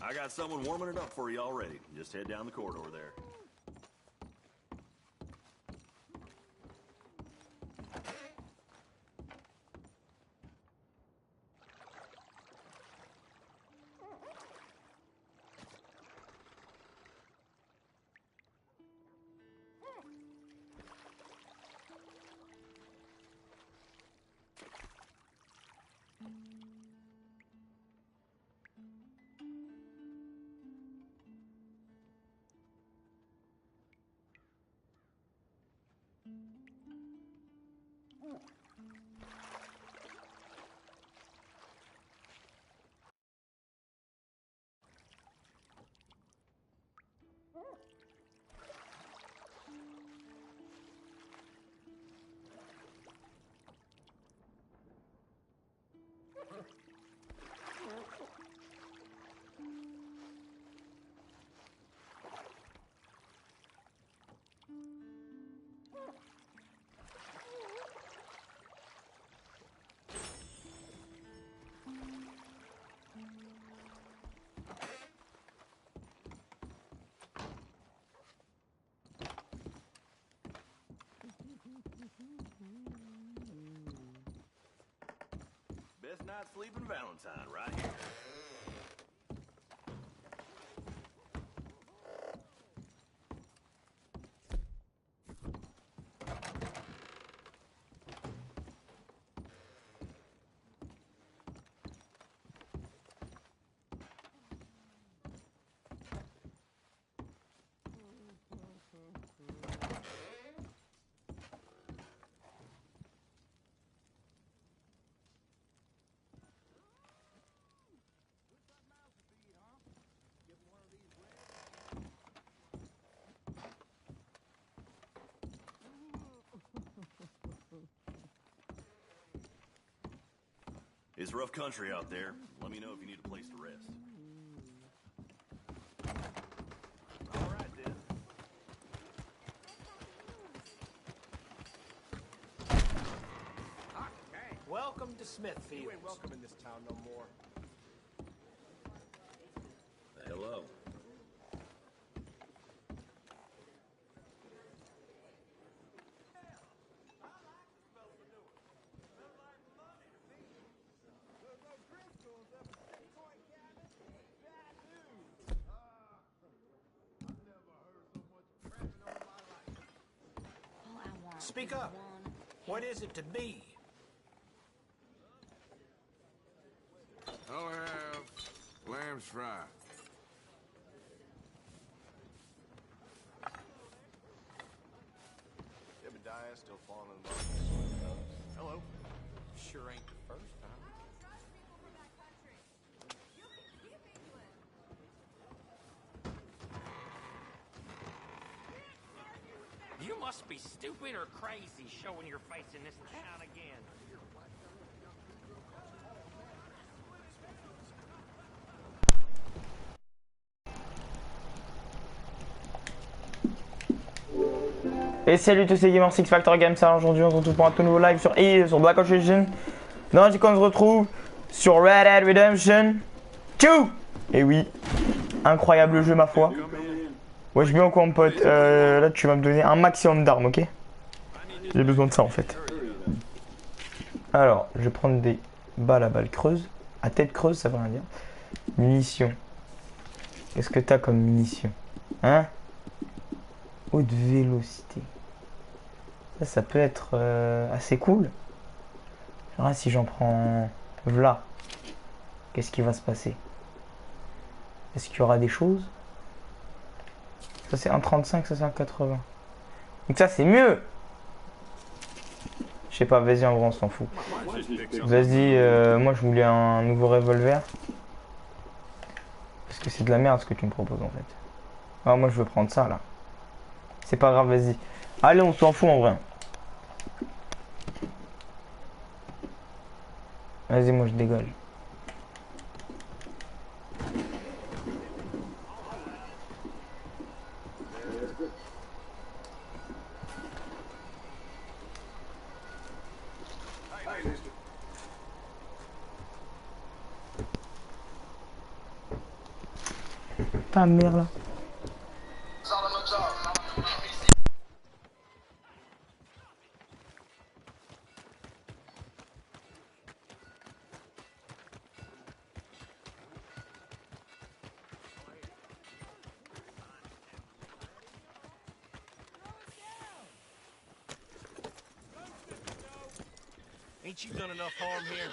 I got someone warming it up for you already. Just head down the corridor there. Best night's sleeping Valentine right here. It's rough country out there. Let me know if you need a place to rest. All right, then. Okay. Welcome to Smithfield. You ain't welcome in this town no more. Hello. Speak up. What is it to be? I'll have lamb's fry. Jebediah still falling in love with this one. Hello. Sure ain't the first time. You must be stupid or crazy showing your face in this town again. Et salut tous les gamers, XfactorGames. Alors aujourd'hui on se retrouve pour un tout nouveau live sur sur Black Ops Legends. Dans un on se retrouve sur Red Dead Redemption 2. Et oui, incroyable jeu ma foi. Ouais, je bien quoi mon pote. Là tu vas me donner un maximum d'armes, ok? J'ai besoin de ça en fait. Alors, je vais prendre des balles à balles creuses. À tête creuse, ça veut rien dire. Munitions. Qu'est-ce que t'as comme munitions? Hein? Haute vélocité. Ça peut être assez cool. Alors, si j'en prends là, qu'est-ce qui va se passer? Est-ce qu'il y aura des choses? Ça c'est 1,35, ça c'est 1,80. Donc ça c'est mieux. Je sais pas, vas-y en vrai on s'en fout. Vas-y, moi je voulais un nouveau revolver. Parce que c'est de la merde ce que tu me proposes en fait. Ah moi je veux prendre ça là. C'est pas grave, vas-y. Allez, on s'en fout en vrai. Vas-y, moi je dégage. Ta mère là. Ain't you done enough harm here?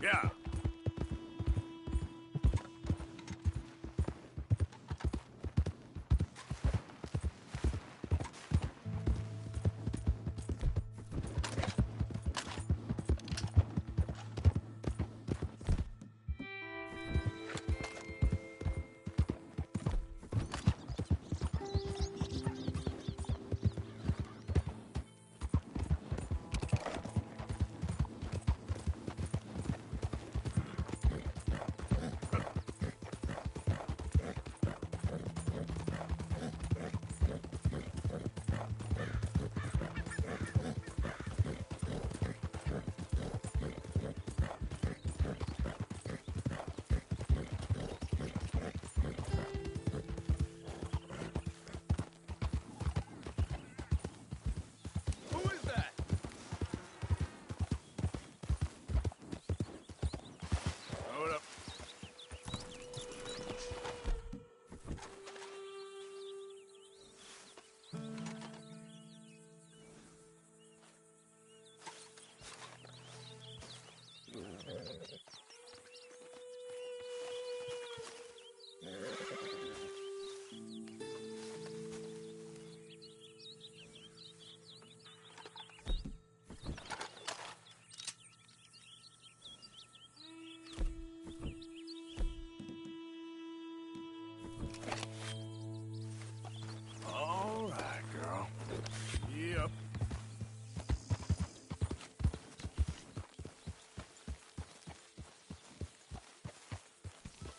Yeah. All right, girl. Yep.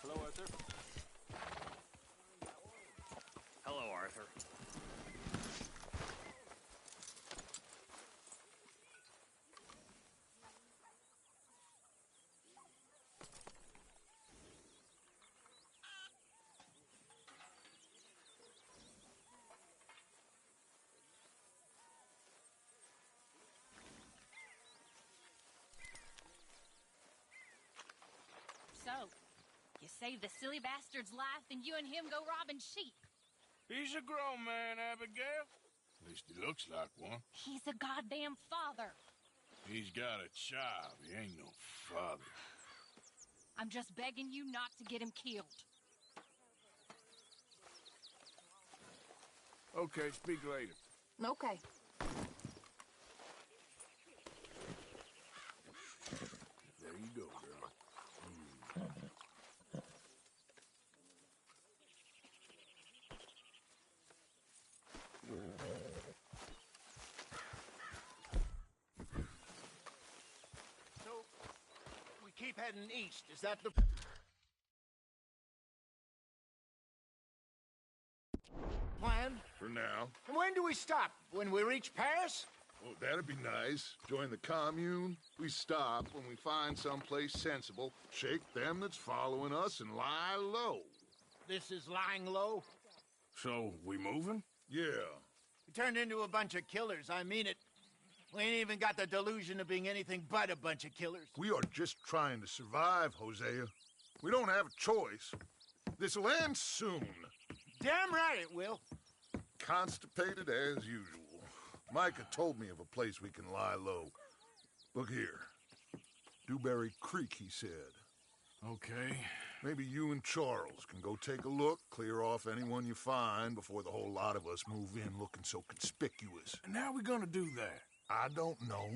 Hello, Arthur. Hello, Arthur. So, you saved the silly bastard's life, and you and him go robbing sheep. He's a grown man, Abigail. At least he looks like one. He's a goddamn father. He's got a child. He ain't no father. I'm just begging you not to get him killed. Okay, speak later. Okay. There you go, girl. So, we keep heading east. Is that the plan? For now. And when do we stop? When we reach Paris? Oh, that'd be nice. Join the commune. We stop when we find someplace sensible, shake them that's following us, and lie low. This is lying low. So, we moving? Yeah. We turned into a bunch of killers. I mean it. We ain't even got the delusion of being anything but a bunch of killers. We are just trying to survive, Hosea. We don't have a choice. This'll end soon. Damn right it will. Constipated as usual. Micah told me of a place we can lie low. Look here. Dewberry Creek, he said. Okay. Maybe you and Charles can go take a look, clear off anyone you find before the whole lot of us move in looking so conspicuous. And how we gonna do that? I don't know.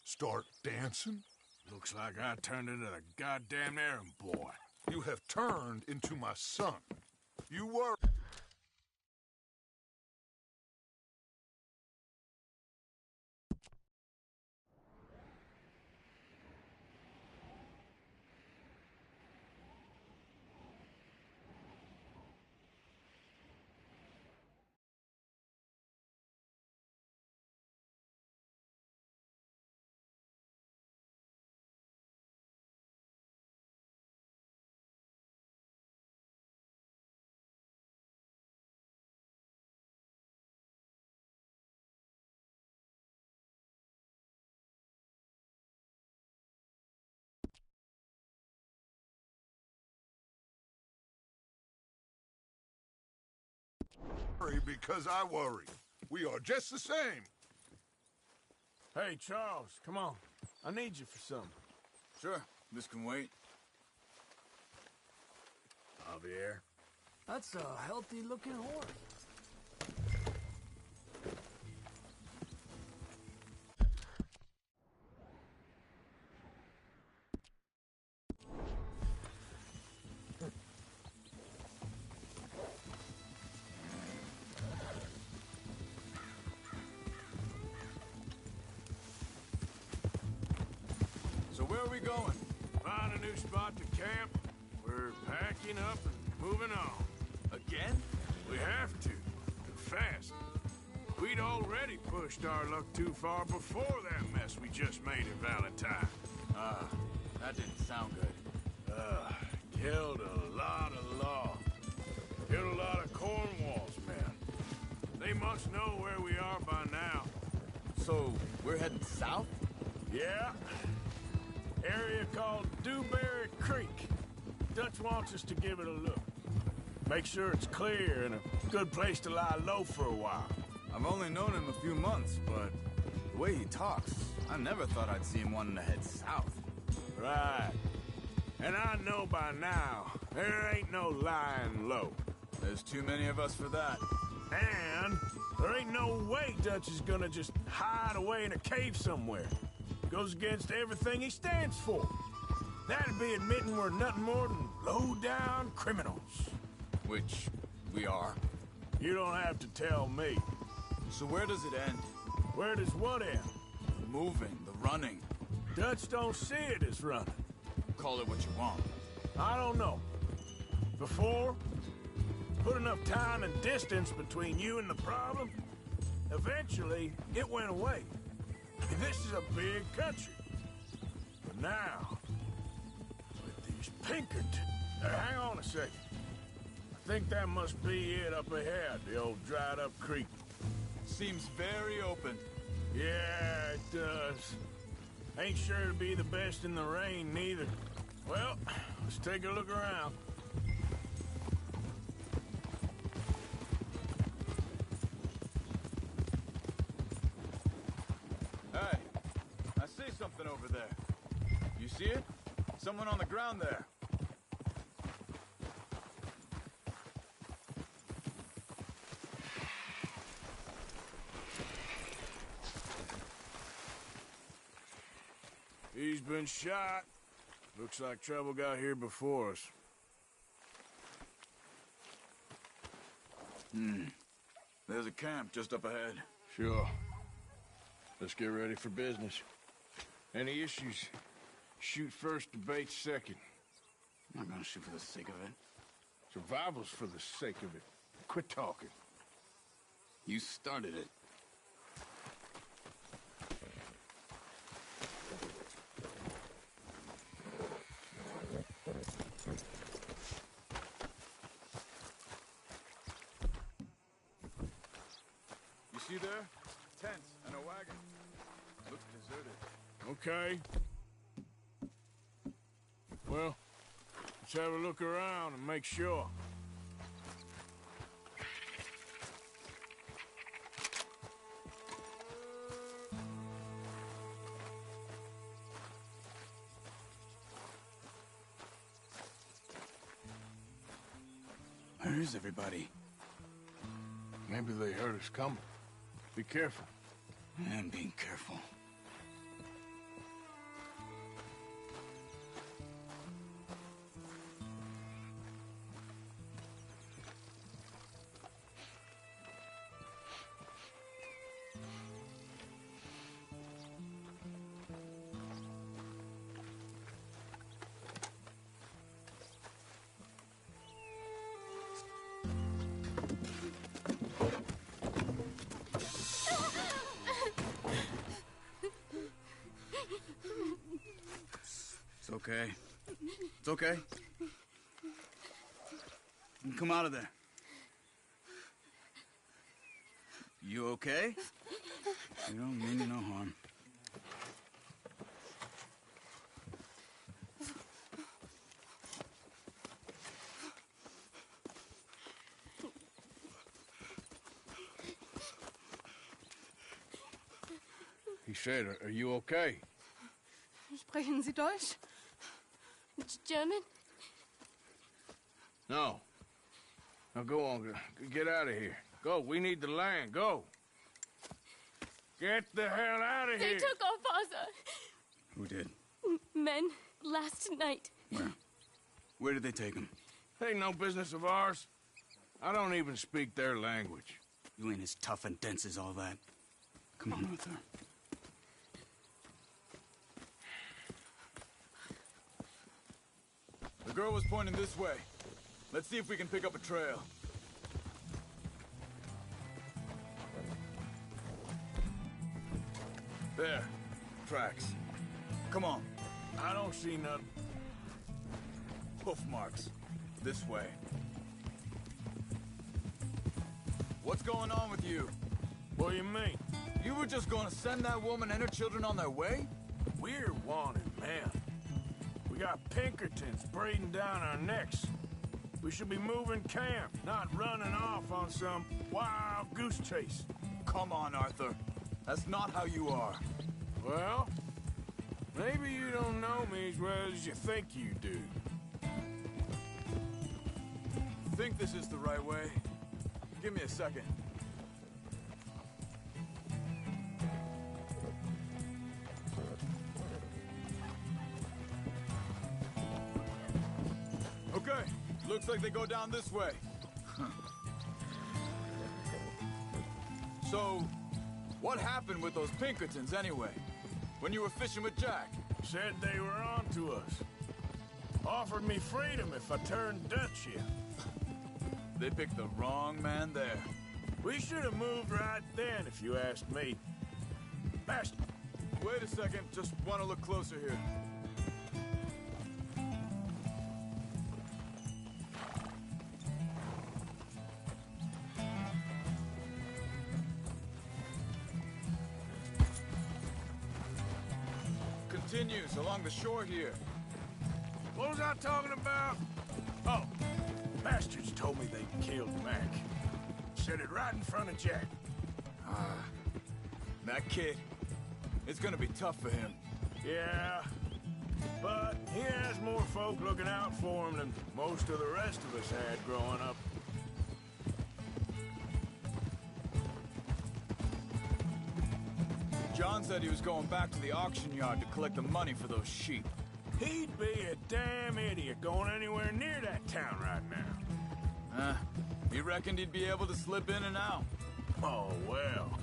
Start dancing? Looks like I turned into the goddamn errand boy. You have turned into my son. You were... Because I worry. We are just the same. Hey, Charles, come on. I need you for something. Sure, this can wait. Javier. That's a healthy-looking horse. So where are we going? Find a new spot to camp. We're packing up and moving on. Again? We have to. And fast. We'd already pushed our luck too far before that mess we just made in Valentine. That didn't sound good. Killed a lot of law. Killed a lot of Cornwall's men. They must know where we are by now. So, we're heading south? Yeah. Area called Dewberry Creek. Dutch wants us to give it a look. Make sure it's clear and a good place to lie low for a while. I've only known him a few months, but the way he talks, I never thought I'd see him wanting to head south. Right. And I know by now, there ain't no lying low. There's too many of us for that. And there ain't no way Dutch is gonna just hide away in a cave somewhere. Goes against everything he stands for. That'd be admitting we're nothing more than low-down criminals. Which we are. You don't have to tell me. So where does it end? Where does what end? The moving, the running. Dutch don't see it as running. Call it what you want. I don't know. Before, put enough time and distance between you and the problem, eventually it went away. This is a big country. But now, with these Pinkertons... hang on a second. I think that must be it up ahead, the old dried-up creek. Seems very open. Yeah, it does. Ain't sure to be the best in the rain, neither. Well, let's take a look around. Hey, I see something over there. You see it? Someone on the ground there. He's been shot. Looks like trouble got here before us. There's a camp just up ahead. Sure. Let's get ready for business. Any issues? Shoot first, debate second. I'm not gonna shoot for the sake of it. Survival's for the sake of it. Quit talking. You started it. You see there? Tents and a wagon. Looks deserted. Okay. Well, let's have a look around and make sure. Where is everybody? Maybe they heard us coming. Be careful. I am being careful. It's okay. It's okay. Come out of there. You okay? You don't mean you no harm. He said, are you okay? Sprechen Sie Deutsch? German? No. Now go on, get out of here. Go, we need the land, go. Get the hell out of They here. took our father. Who did? Men last night. Where? Where did they take him? Ain't no business of ours. I don't even speak their language. You ain't as tough and dense as all that. Come on, Arthur. The girl was pointing this way. Let's see if we can pick up a trail. There. Tracks. Come on. I don't see nothing. Hoof marks. This way. What's going on with you? What do you mean? You were just going to send that woman and her children on their way? We're wanted, man. We got Pinkertons breathing down our necks. We should be moving camp, not running off on some wild goose chase. Come on, Arthur. That's not how you are. Well, maybe you don't know me as well as you think you do. Think this is the right way? Give me a second. Okay, looks like they go down this way. So, what happened with those Pinkertons anyway? When you were fishing with Jack? Said they were on to us. Offered me freedom if I turned Dutch here. They picked the wrong man there. We should have moved right then, if you asked me. Bastard. Wait a second, just want to look closer here. Continues along the shore here. What was I talking about? Oh, bastards told me they killed Mac. Said it right in front of Jack. That kid, it's gonna be tough for him. Yeah, but he has more folk looking out for him than most of the rest of us had growing up. John said he was going back to the auction yard to collect the money for those sheep. He'd be a damn idiot going anywhere near that town right now. He reckoned he'd be able to slip in and out. Oh, well.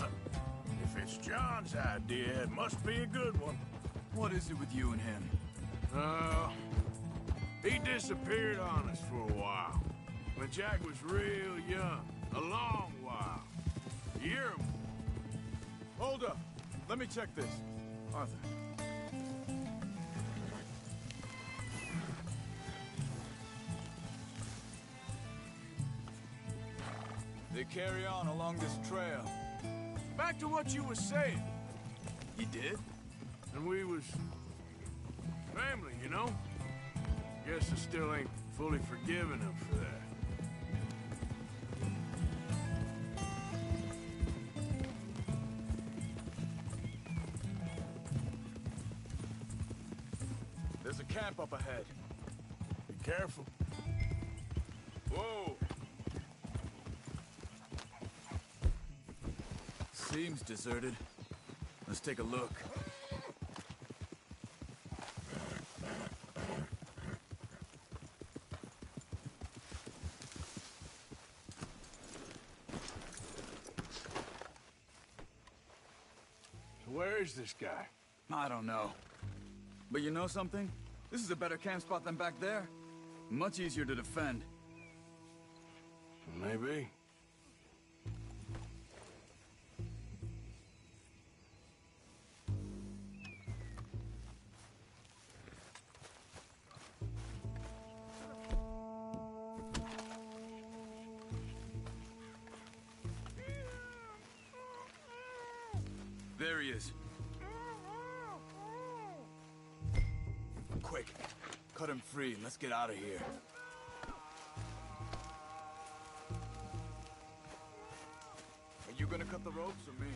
If it's John's idea, it must be a good one. What is it with you and him? He disappeared on us for a while. When Jack was real young. A long while. A year. Hold up. Let me check this. Arthur. They carry on along this trail. Back to what you was saying. You did? And we was family, you know? Guess I still ain't fully forgiven him for that. There's a camp up ahead. Be careful. Whoa! Seems deserted. Let's take a look. So where is this guy? I don't know. But you know something? This is a better camp spot than back there. Much easier to defend. Maybe. There he is. Quick, cut him free and let's get out of here. Are you gonna cut the ropes or me?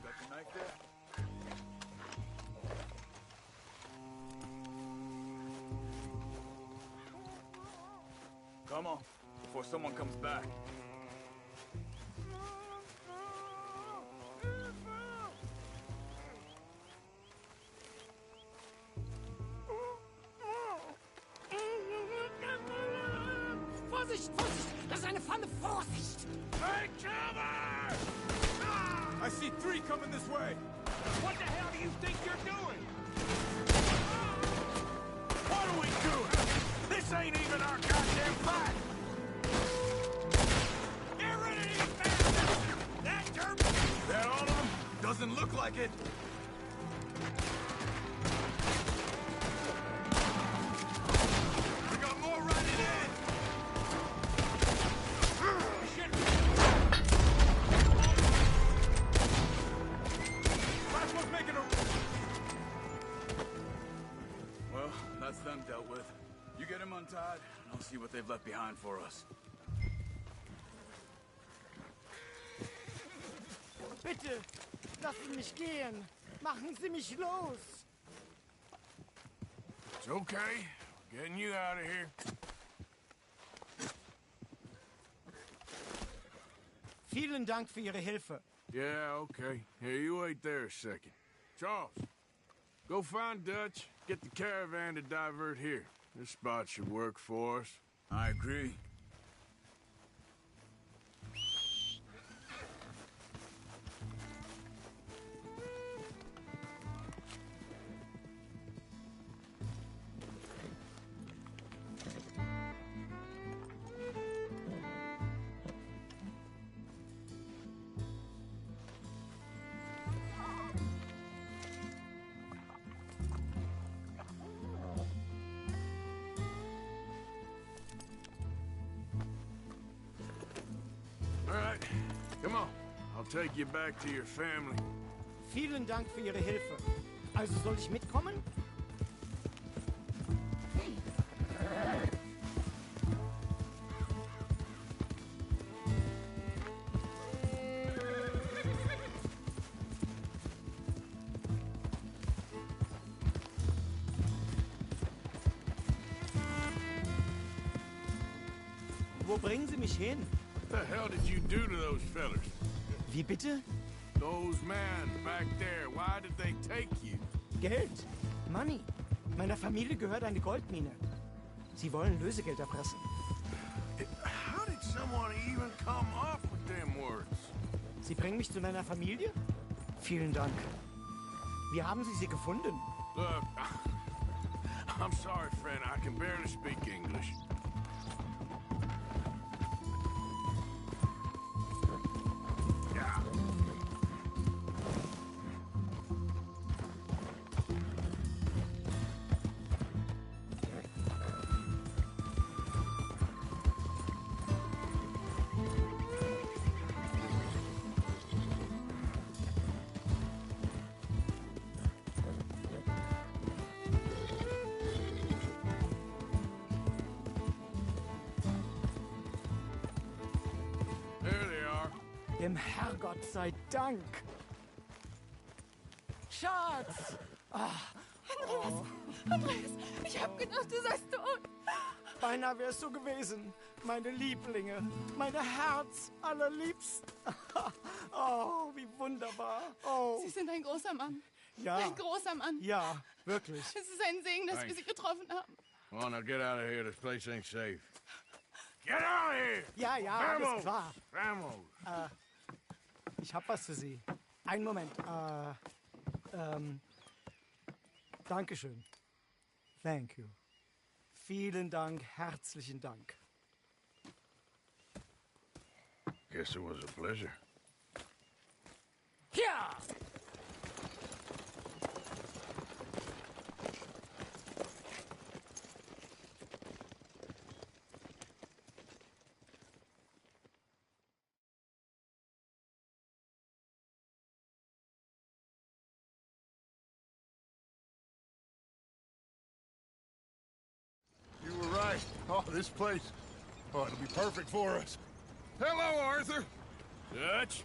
Got the knife there? Come on, before someone comes back. Vorsicht, Vorsicht! Das ist eine Falle! Vorsicht! Take cover! I see 3 coming this way. What the hell do you think you're doing? What are we doing? This ain't even our goddamn fight! Get rid of these bastards! That German! That all of them? Doesn't look like it. We got more running in. Shit! Last one's making a... Well, that's them dealt with. You get him untied, and I'll see what they've left behind for us. Bitte, lassen mich gehen. Machen Sie mich los. It's okay. Getting you out of here. Vielen Dank für Ihre Hilfe. Yeah, okay. Here, you wait there a second. Charles, go find Dutch. Get the caravan to divert here. This spot should work for us. I agree. All right, come on. I'll take you back to your family. Vielen Dank für Ihre Hilfe. Also soll ich mitkommen? Wo bringen Sie mich hin? What the hell did you do to those fellers? Wie bitte? Those men back there, why did they take you? Geld. Money. Meiner Familie gehört eine Goldmine. Sie wollen Lösegeld erpressen. How did someone even come up with them words? Sie bringen mich zu meiner Familie? Vielen Dank. Wie haben Sie sie gefunden? Look, I'm sorry, friend. I can barely speak English. Yeah. There they are. Dem Herrgott sei Dank. Schatz! Ah, Andreas, ich hab gedacht, du seist tot. Beinahe wärst du gewesen, meine Lieblinge, meine Herz allerliebsten. Oh, wie wunderbar. Oh. Sie sind ein großer Mann. Ja. Ein großer Mann. Ja, wirklich. Es ist ein Segen, dass wir Sie getroffen haben. Well, now get out of here. This place ain't safe. Get out of here! Ja, ja, alles klar. Vamos! Ich hab was für Sie. Einen Moment. Dankeschön. Thank you. Vielen Dank, herzlichen Dank. Guess it was a pleasure. Ja! You were right. Oh, this place. Oh, it'll be perfect for us. Hello, Arthur. Dutch.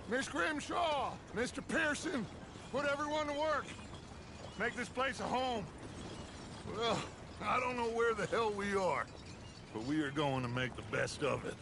Miss Grimshaw, Mr. Pearson, put everyone to work. Make this place a home. Well, I don't know where the hell we are, but we are going to make the best of it.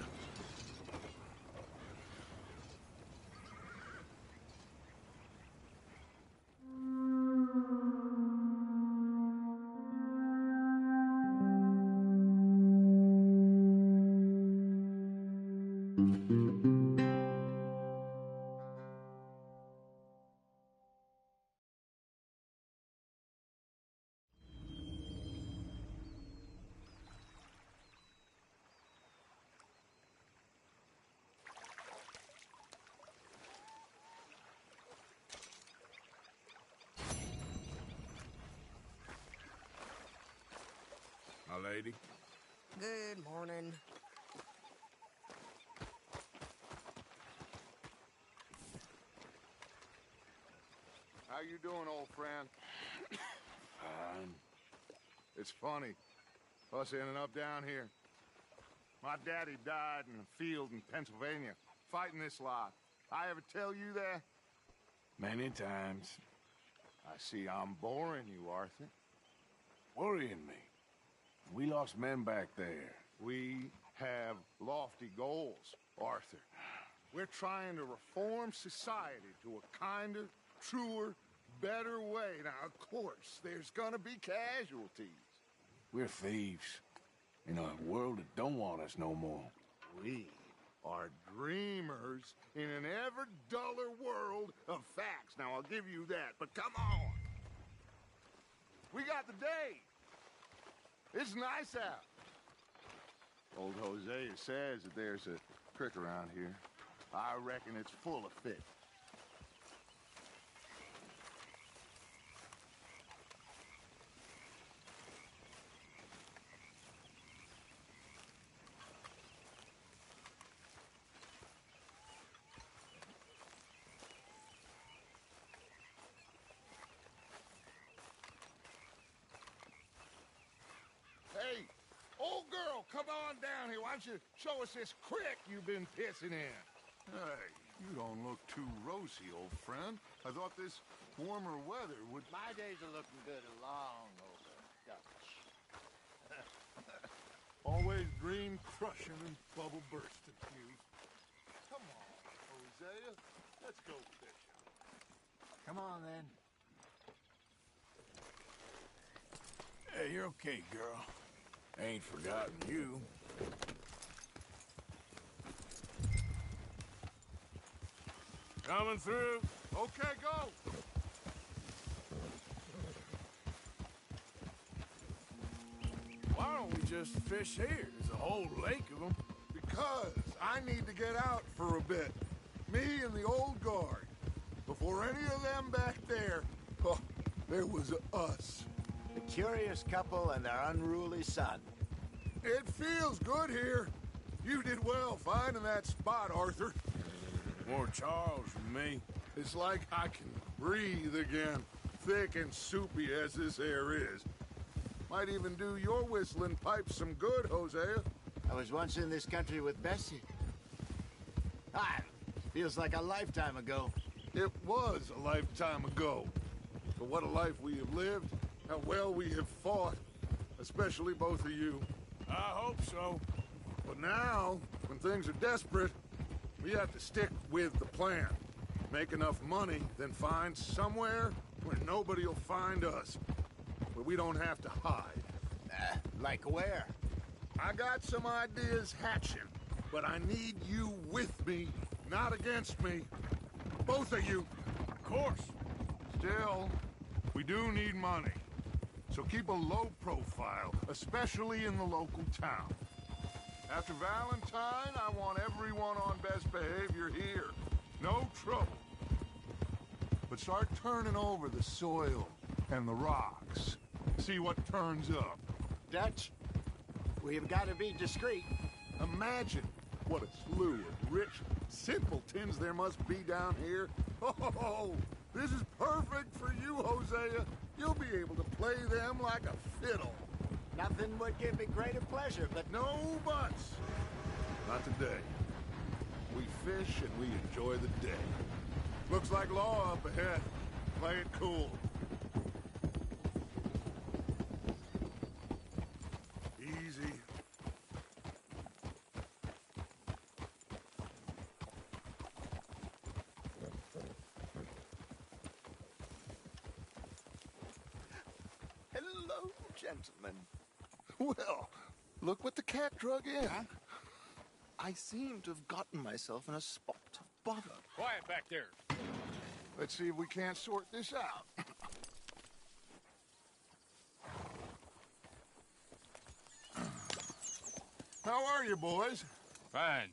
My lady. Good morning. How you doing, old friend? Fine. It's funny, us ending up down here. My daddy died in a field in Pennsylvania, fighting this lot. I ever tell you that? Many times. I see I'm boring you, Arthur. Worrying me. We lost men back there. We have lofty goals, Arthur. We're trying to reform society to a kinder, truer, better way. Now, of course, there's gonna be casualties. We're thieves in a world that don't want us no more. We are dreamers in an ever duller world of facts. Now, I'll give you that, but come on. We got the day. It's nice out. Old Hosea says that there's a creek around here. I reckon it's full of fish. Hey, old girl, come on down here. Why don't you show us this creek you've been pissing in? Hey, you don't look too rosy, old friend. I thought this warmer weather would... My days are looking good along over Dutch. Always dream crushing and bubble bursting, you. Come on, Hosea. Let's go fishing. Come on, then. Hey, you're okay, girl. Ain't forgotten you. Coming through. Okay, go. Why don't we just fish here? There's a whole lake of them. Because I need to get out for a bit. Me and the old guard. Before any of them back there, oh, there was us. A curious couple and their unruly son. It feels good here. You did well finding that spot, Arthur. More Charles than me. It's like I can breathe again, thick and soupy as this air is. Might even do your whistling pipes some good, Hosea. I was once in this country with Bessie. Ah, Feels like a lifetime ago. It was a lifetime ago. But what a life we have lived, how well we have fought, especially both of you. I hope so. But now, when things are desperate, we have to stick with the plan. Make enough money, then find somewhere where nobody will find us. Where we don't have to hide. Like where? I got some ideas hatching, but I need you with me, not against me. Both of you. Of course. Still, we do need money. So keep a low profile, especially in the local town. After Valentine, I want everyone on best behavior here. No trouble. But start turning over the soil and the rocks. See what turns up. Dutch, we've got to be discreet. Imagine what a slew of rich simpletons there must be down here. Oh, this is perfect for you, Hosea. You'll be able to play them like a fiddle. Nothing would give me greater pleasure, but No buts. Not today. We fish and we enjoy the day. Looks like law up ahead. Play it cool. Easy. hello, gentlemen. Well, look what the cat drug in. I seem to have gotten myself in a spot of bother. Quiet back there. Let's see if we can't sort this out. How are you, boys? Fine.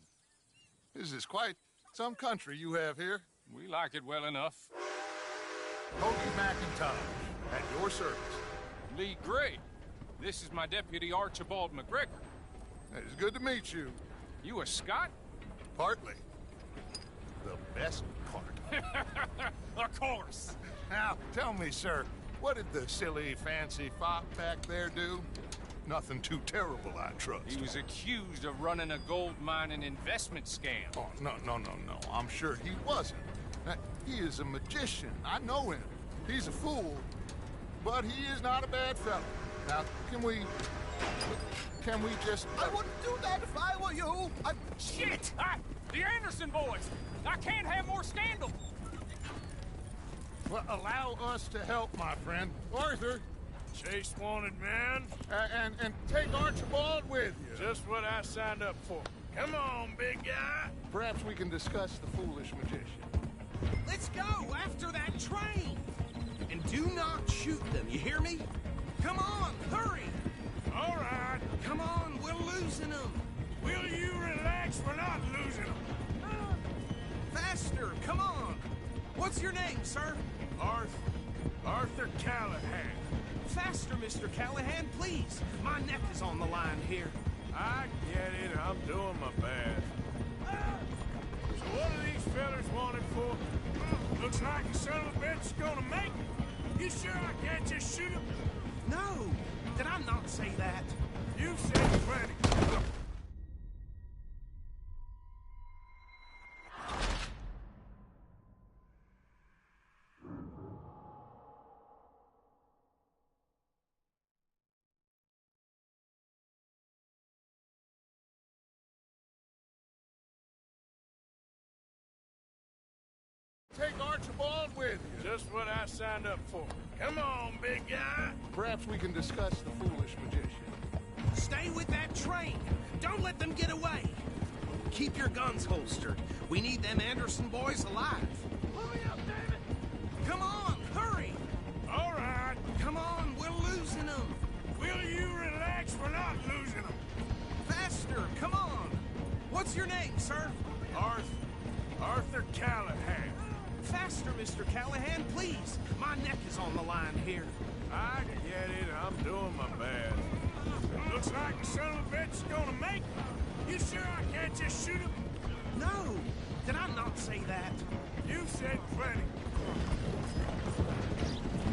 This is quite some country you have here. We like it well enough. Hoagie McIntosh, at your service. Lee Gray. This is my deputy Archibald McGregor. It's good to meet you. You a Scot? Partly. The best part. Of course. Now, tell me, sir, what did the silly, fancy fop back there do? Nothing too terrible, I trust. He was accused of running a gold mining investment scam. Oh, no. I'm sure he wasn't. He is a magician. I know him. He's a fool. But he is not a bad fellow. Now, can we just... I wouldn't do that if I were you. Shit! The Anderson boys! I can't have more scandal! Well, allow us to help, my friend. Arthur, Chase wanted man. and take Archibald with you. Just what I signed up for. Come on, big guy. Perhaps we can discuss the foolish magician. Let's go after that train! And do not shoot them, you hear me? Come on, hurry! All right. Come on, we're losing them! Will you relax? We're not losing them. Faster, come on! What's your name, sir? Arthur Callahan. Faster, Mr. Callahan, please! My neck is on the line here. I get it. I'm doing my best. So what are these fellas wanted for? Looks like the son of a bitch is gonna make it. You sure I can't just shoot him? No! Did I not say that? You said plenty. Take Archibald with you. Just what I signed up for. Come on, big guy. Perhaps we can discuss the foolish magician. Stay with that train! Don't let them get away! Keep your guns holstered. We need them Anderson boys alive. Hurry up, David. Come on, hurry! All right. Come on, we're losing them! Will you relax? We're not losing them. Faster, come on! What's your name, sir? Arthur Callahan. Faster, Mr. Callahan, please! My neck is on the line here. I get it. I'm doing my best. Looks like the son of a bitch is gonna make it. You sure I can't just shoot him? No! Did I not say that? You said plenty.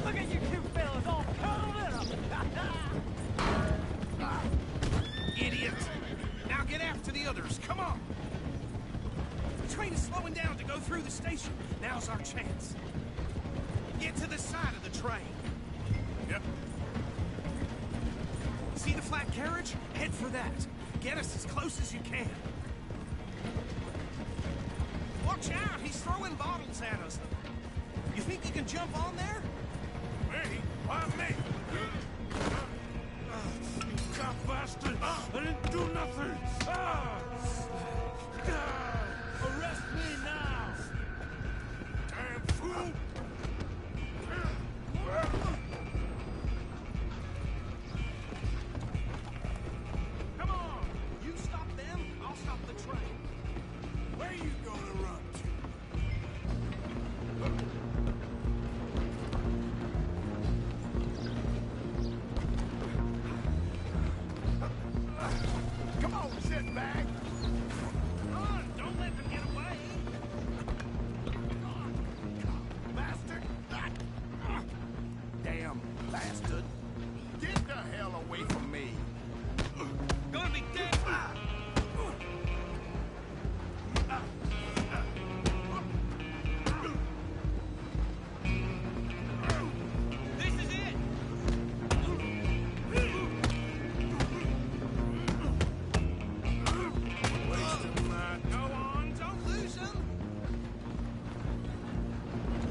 Look at you two fellas all cuddled up. Idiot! Now get after the others, come on! train is slowing down to go through the station. Now's our chance. Get to the side of the train. Yep. See the flat carriage? Head for that. Get us as close as you can. Watch out! He's throwing bottles at us. You think you can jump on there? Me? Why me? You cop bastard! I didn't do nothing! Arrest me now! Damn fool! Come on! You stop them, I'll stop the train. Where you gonna run Come on, sit back. Run! Don't let them get away! Bastard. Damn bastard. Get the hell away from me. Gonna be dead! This is it! Go on, don't lose them!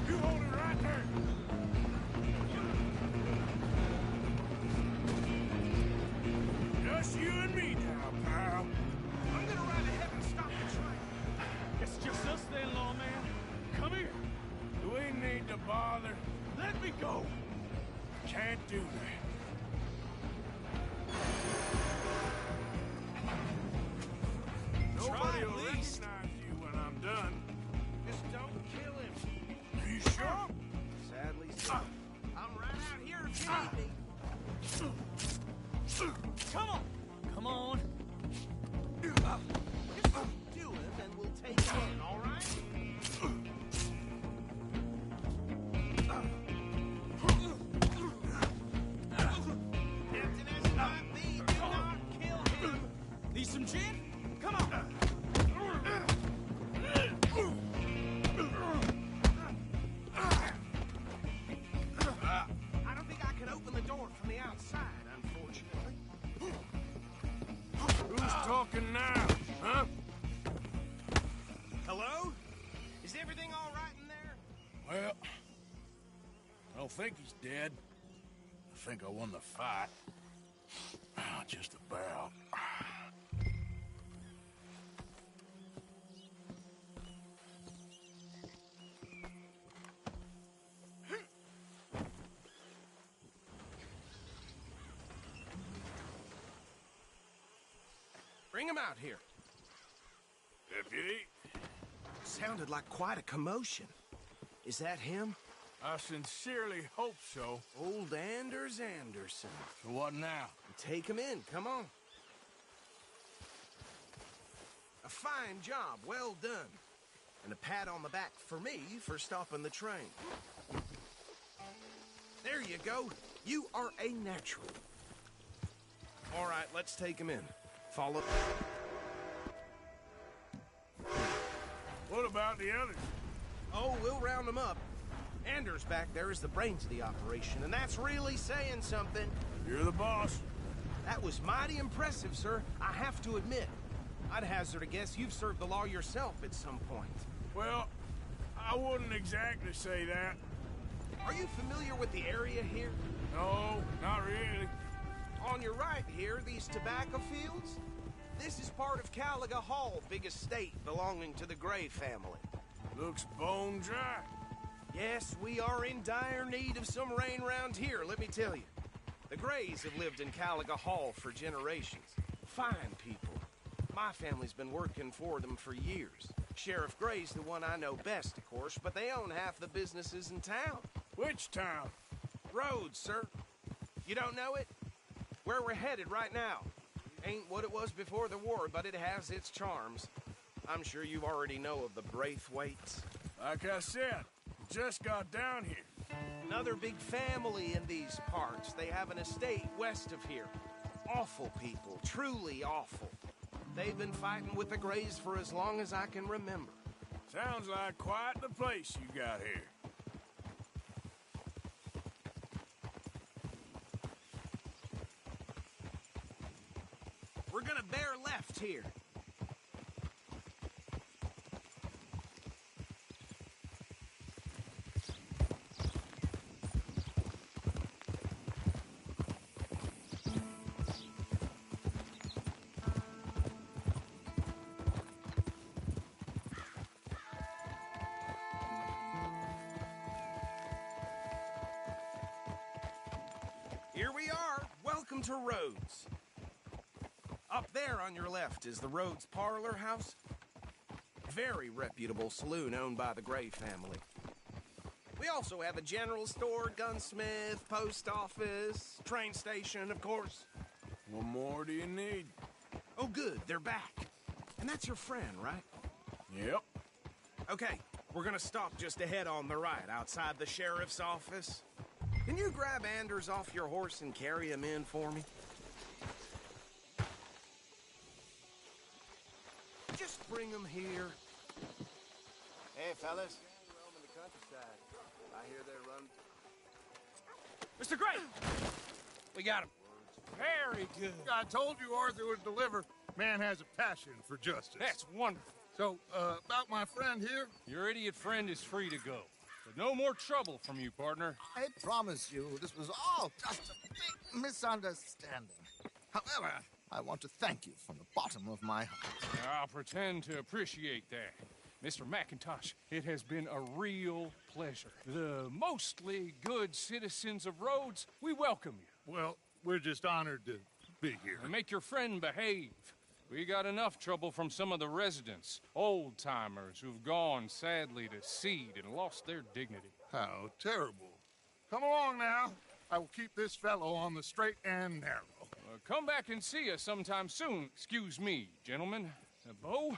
You hold it right there! Just you and me now, pal. I'm gonna ride ahead and stop the train. It's just us then, lawman. Come here. We need to bother. Let me go. Can't do that. Nobody will recognize you when I'm done. Just don't kill him. Are you sure? Sadly, so. I'm right out here if you need me. Come on! Come on! Just do him and we'll take him in, all right? Captain as it might be, do not kill him. Need some gin? Come on! I don't think I can open the door from the outside, unfortunately. Who's talking now, huh? Hello? Is everything all right in there? Well, I don't think he's dead. I think I won the fight. Just about. Bring him out here. Deputy, Sounded like quite a commotion. Is that him? I sincerely hope so. Old Anders Anderson. So what now? Take him in, come on. A fine job, well done. And a pat on the back for me for stopping the train. There you go. You are a natural. All right, let's take him in. Follow. What about the others? Oh, we'll round them up. Anders back there is the brains of the operation, and that's really saying something. You're the boss. That was mighty impressive, sir. I have to admit. I'd hazard a guess you've served the law yourself at some point. Well, I wouldn't exactly say that. Are you familiar with the area here? No, not really. On your right here, these tobacco fields? This is part of Caliga Hall, big estate belonging to the Gray family. Looks bone dry. Yes, we are in dire need of some rain round here, let me tell you. The Grays have lived in Caliga Hall for generations. Fine people. My family's been working for them for years. Sheriff Gray's the one I know best, of course, but they own half the businesses in town. Which town? Rhodes, sir. You don't know it? Where we're headed right now. Ain't what it was before the war, but it has its charms. I'm sure you already know of the Braithwaites. Like I said, just got down here. Another big family in these parts. They have an estate west of here. Awful people, truly awful. They've been fighting with the Grays for as long as I can remember. Sounds like quite the place you got here. We're gonna bear left here. Here we are. Welcome to Rhodes. Up there on your left is the Rhodes Parlor House. Very reputable saloon owned by the Gray family. We also have a general store, gunsmith, post office, train station, of course. What more do you need? Oh, good. They're back. And that's your friend, right? Yep. Okay, we're gonna stop just ahead on the right, outside the sheriff's office. Can you grab Anders off your horse and carry him in for me? Just bring him here. Hey, fellas. Roaming the countryside. I hear they run. Mr. Gray! We got him. Very good. I told you Arthur would deliver. Man has a passion for justice. That's wonderful. So, about my friend here? Your idiot friend is free to go. But no more trouble from you, partner. I promise you, this was all just a big misunderstanding. However, I want to thank you from the bottom of my heart. I'll pretend to appreciate that. Mr. McIntosh, it has been a real pleasure. The mostly good citizens of Rhodes, we welcome you. Well, we're just honored to be here. And make your friend behave. We got enough trouble from some of the residents, old-timers who've gone, sadly, to seed and lost their dignity. How terrible. Come along now. I will keep this fellow on the straight and narrow. Come back and see us sometime soon. Excuse me, gentlemen. Bo,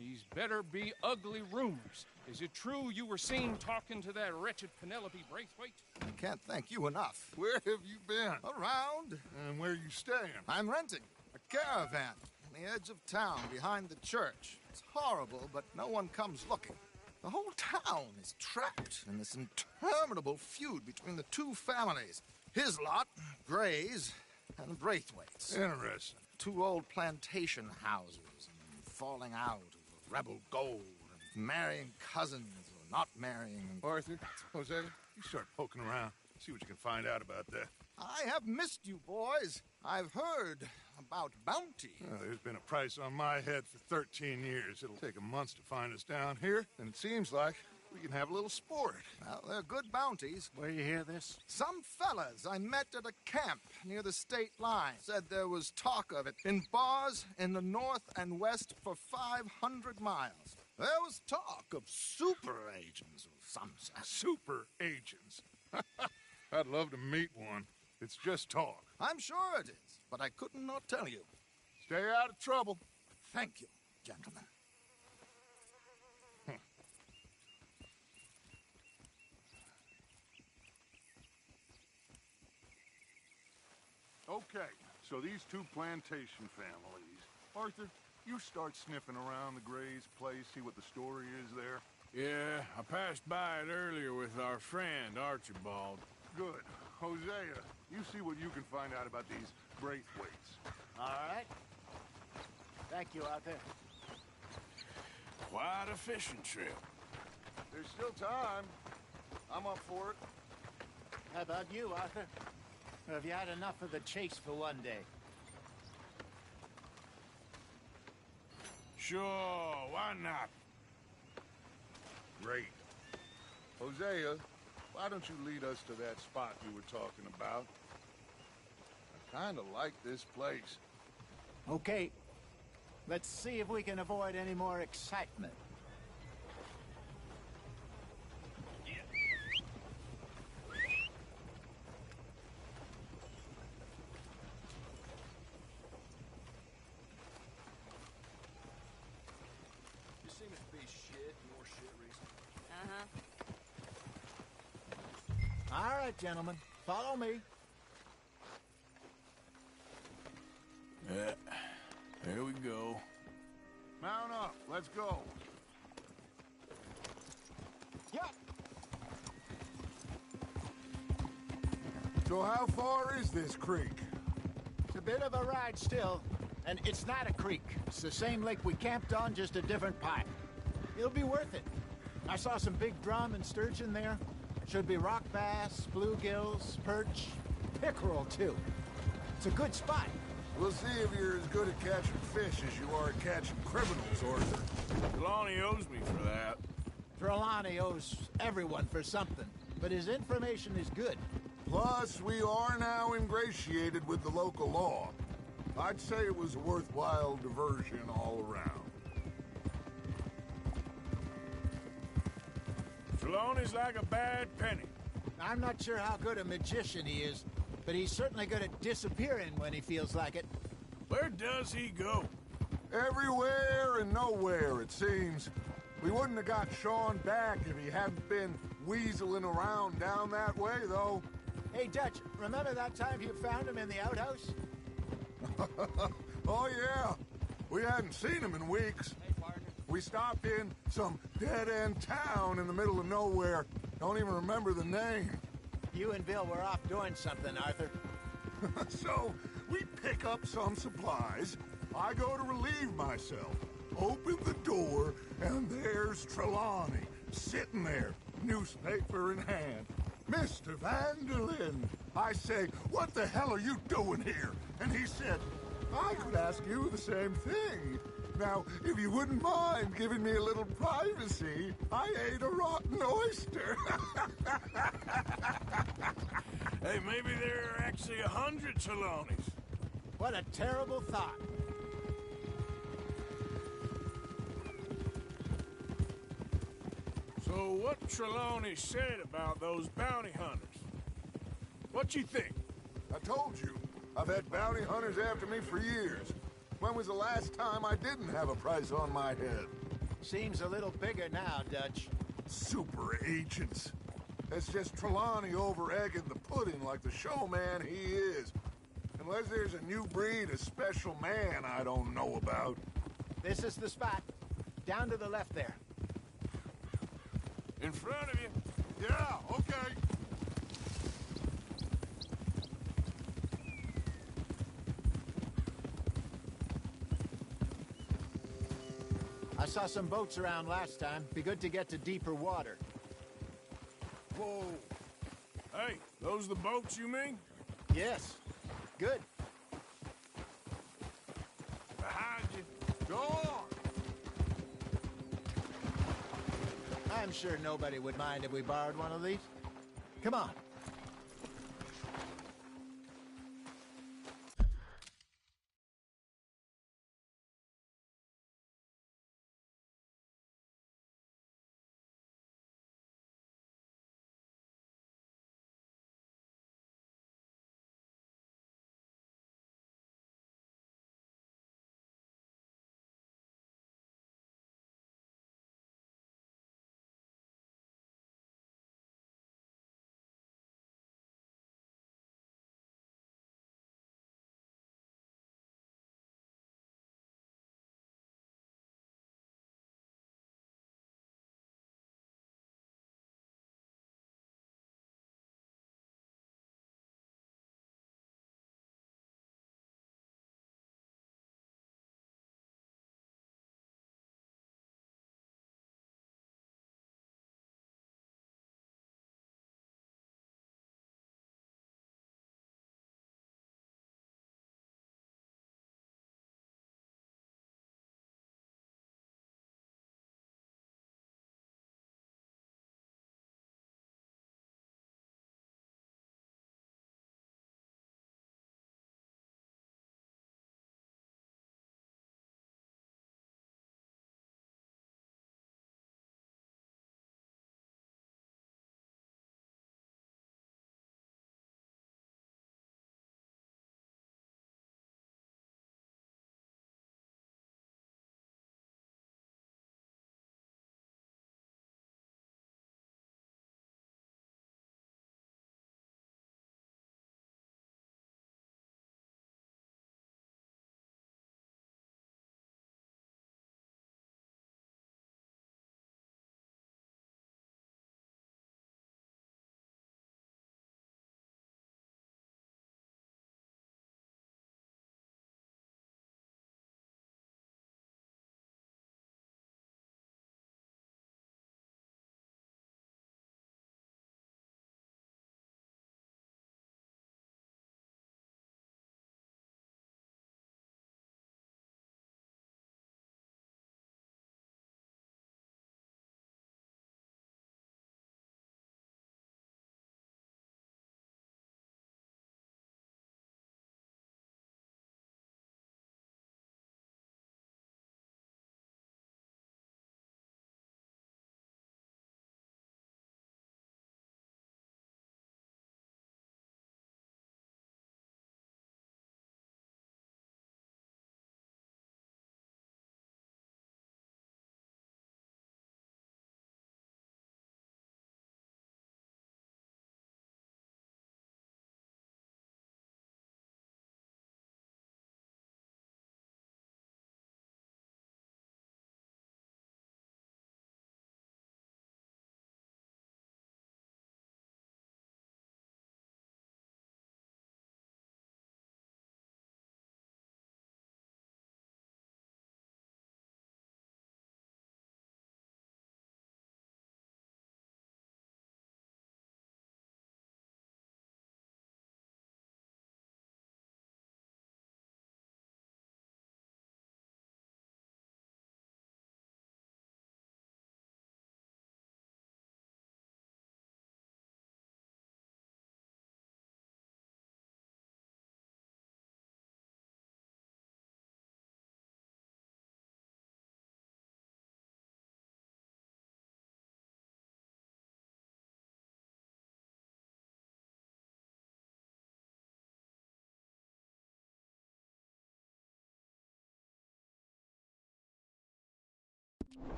these better be ugly rumors. Is it true you were seen talking to that wretched Penelope Braithwaite? I can't thank you enough. Where have you been? Around. And where are you staying? I'm renting a caravan on the edge of town behind the church. It's horrible, but no one comes looking. The whole town is trapped in this interminable feud between the two families. His lot, Gray's, and Braithwaite's. Interesting. Two old plantation houses, and falling out over rebel gold, and marrying cousins or not marrying. Arthur, Hosea, you start poking around. See what you can find out about that. I have missed you, boys. I've heard about bounty. There's been a price on my head for 13 years. It'll take a month to find us down here, and it seems like we can have a little sport. Well, they're good bounties. Where you hear this? Some fellas I met at a camp near the state line said there was talk of it in bars in the north and west for 500 miles. There was talk of super agents of some sort. Super agents? I'd love to meet one. It's just talk. I'm sure it is, but I couldn't not tell you. Stay out of trouble. Thank you, gentlemen. Okay, so these two plantation families. Arthur, you start sniffing around the Gray's place, see what the story is there. Yeah, I passed by it earlier with our friend, Archibald. Good. Hosea, you see what you can find out about these Braithwaites. All right. Thank you, Arthur. Quite a fishing trip. There's still time. I'm up for it. How about you, Arthur? Or have you had enough of the chase for one day? Sure, why not? Great. Hosea, why don't you lead us to that spot you were talking about? I kind of like this place. Okay. Let's see if we can avoid any more excitement. You seem to be shit, more shit recently. All right, gentlemen. Follow me. Yeah, here we go. Mount up. Let's go. So how far is this creek? It's a bit of a ride still, and it's not a creek. It's the same lake we camped on, just a different pipe. It'll be worth it. I saw some big drum and sturgeon there. Should be rock bass, bluegills, perch, pickerel too. It's a good spot. We'll see if you're as good at catching fish as you are at catching criminals, Arthur. Trelawney owes me for that. Trelawney owes everyone for something, but his information is good. Plus, we are now ingratiated with the local law. I'd say it was a worthwhile diversion all around. Trelawney's like a bad penny. I'm not sure how good a magician he is, but he's certainly good at disappearing when he feels like it. Where does he go? Everywhere and nowhere, it seems. We wouldn't have got Sean back if he hadn't been weaseling around down that way, though. Hey, Dutch, remember that time you found him in the outhouse? Oh, yeah. We hadn't seen him in weeks. We stopped in some dead-end town in the middle of nowhere. Don't even remember the name. You and Bill were off doing something, Arthur. So, we pick up some supplies. I go to relieve myself. Open the door, and there's Trelawney, sitting there, newspaper in hand. Mr. Vanderlyn. I say, what the hell are you doing here? And he said, I could ask you the same thing. Now, if you wouldn't mind giving me a little privacy, I ate a rotten oyster. Hey, maybe there are actually 100 Trelawneys. What a terrible thought. So what Trelawney said about those bounty hunters? What you think? I told you, I've had bounty hunters after me for years. When was the last time I didn't have a price on my head? Seems a little bigger now, Dutch. Super agents. It's just Trelawney over-egging the pudding like the showman he is. Unless there's a new breed of special man I don't know about. This is the spot. Down to the left there. In front of you. Yeah, okay. I saw some boats around last time. Be good to get to deeper water. Whoa. Hey, those the boats you mean? Yes. Good. Behind you. Go on. I'm sure nobody would mind if we borrowed one of these. Come on.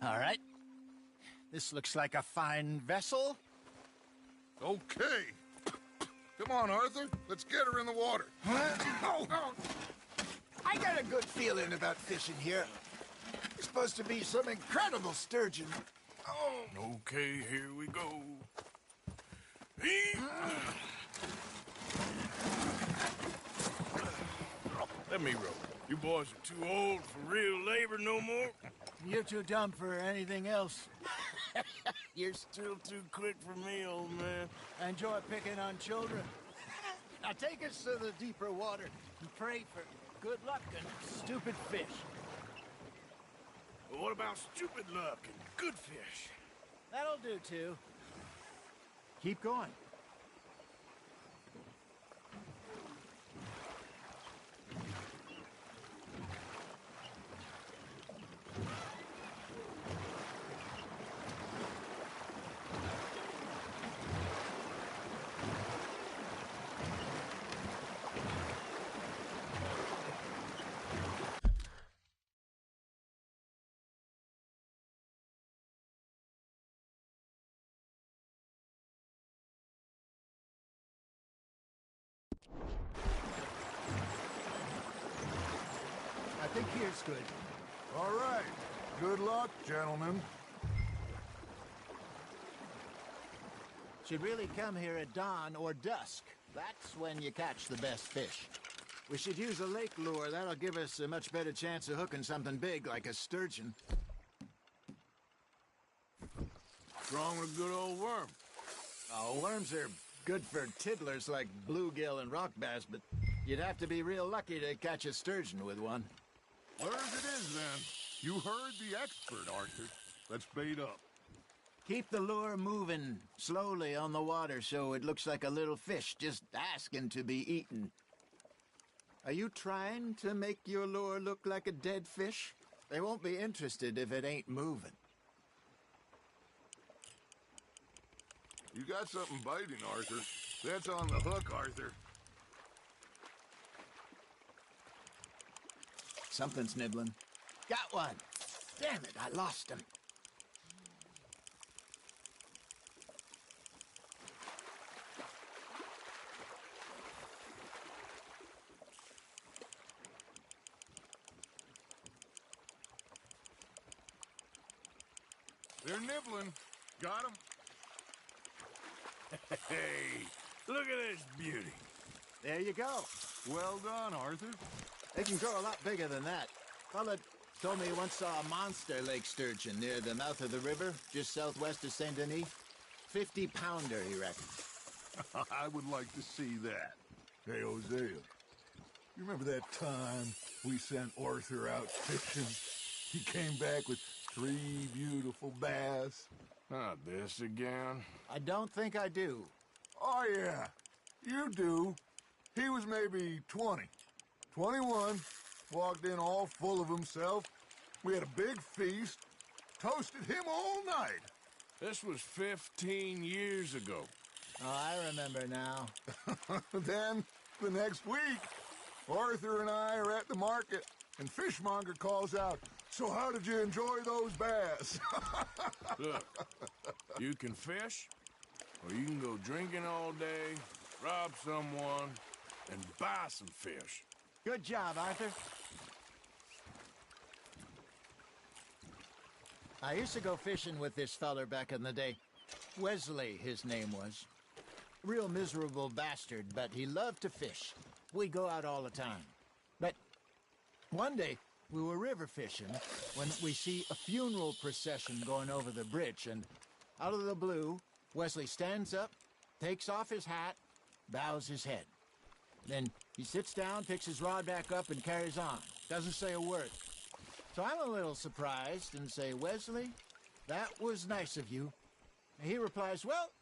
All right. This looks like a fine vessel. Okay. Come on, Arthur. Let's get her in the water. I got a good feeling about fishing here. It's supposed to be some incredible sturgeon. Okay, here we go. Let me row. You boys are too old for real labor no more. You're too dumb for anything else. You're still too quick for me, old man. I enjoy picking on children. Now take us to the deeper water and pray for good luck and stupid fish. But what about stupid luck and good fish? That'll do, too. Keep going. I think here's good. All right. Good luck, gentlemen. Should really come here at dawn or dusk. That's when you catch the best fish. We should use a lake lure. That'll give us a much better chance of hooking something big like a sturgeon. What's wrong with a good old worm? Oh, worms are good for tiddlers like bluegill and rock bass, but you'd have to be real lucky to catch a sturgeon with one. Where's it is, then? You heard the expert, Arthur. Let's bait up. Keep the lure moving slowly on the water so it looks like a little fish just asking to be eaten. Are you trying to make your lure look like a dead fish? They won't be interested if it ain't moving. You got something biting, Arthur. That's on the hook, Arthur. Something's nibbling. Got one. Damn it, I lost him. They're nibbling. Got 'em. Hey, look at this beauty. There you go. Well done, Arthur. They can grow a lot bigger than that. Fella told me he once saw a monster lake sturgeon near the mouth of the river, just southwest of Saint Denis. 50-pounder, he reckons. I would like to see that. Hey, Hosea, you remember that time we sent Arthur out fishing? He came back with 3 beautiful bass. Not this again. I don't think I do. Oh, yeah, you do. He was maybe 20. 21, walked in all full of himself. We had a big feast, toasted him all night. This was 15 years ago. Oh, I remember now. Then, the next week, Arthur and I are at the market, and Fishmonger calls out, "So how did you enjoy those bass?" Look, you can fish, or you can go drinking all day, rob someone, and buy some fish. Good job, Arthur. I used to go fishing with this feller back in the day. Wesley, his name was. Real miserable bastard, but he loved to fish. We'd go out all the time. But one day, we were river fishing when we see a funeral procession going over the bridge, and out of the blue, Wesley stands up, takes off his hat, bows his head. Then he sits down, picks his rod back up, and carries on. Doesn't say a word. So I'm a little surprised and say, "Wesley, that was nice of you." And he replies, "Well,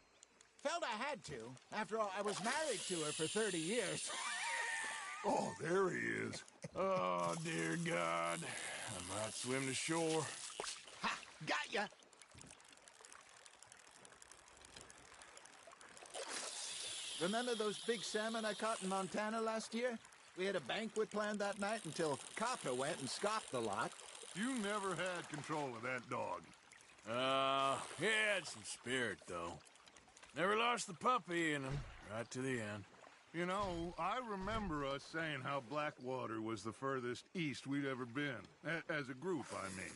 felt I had to. After all, I was married to her for 30 years. Oh, there he is. Oh, dear God. I might swim to shore. Ha! Got ya! Remember those big salmon I caught in Montana last year? We had a banquet planned that night until Copper went and scoffed the lot. You never had control of that dog. He had some spirit, though. Never lost the puppy in him, right to the end. You know, I remember us saying how Blackwater was the furthest east we'd ever been. As a group, I mean.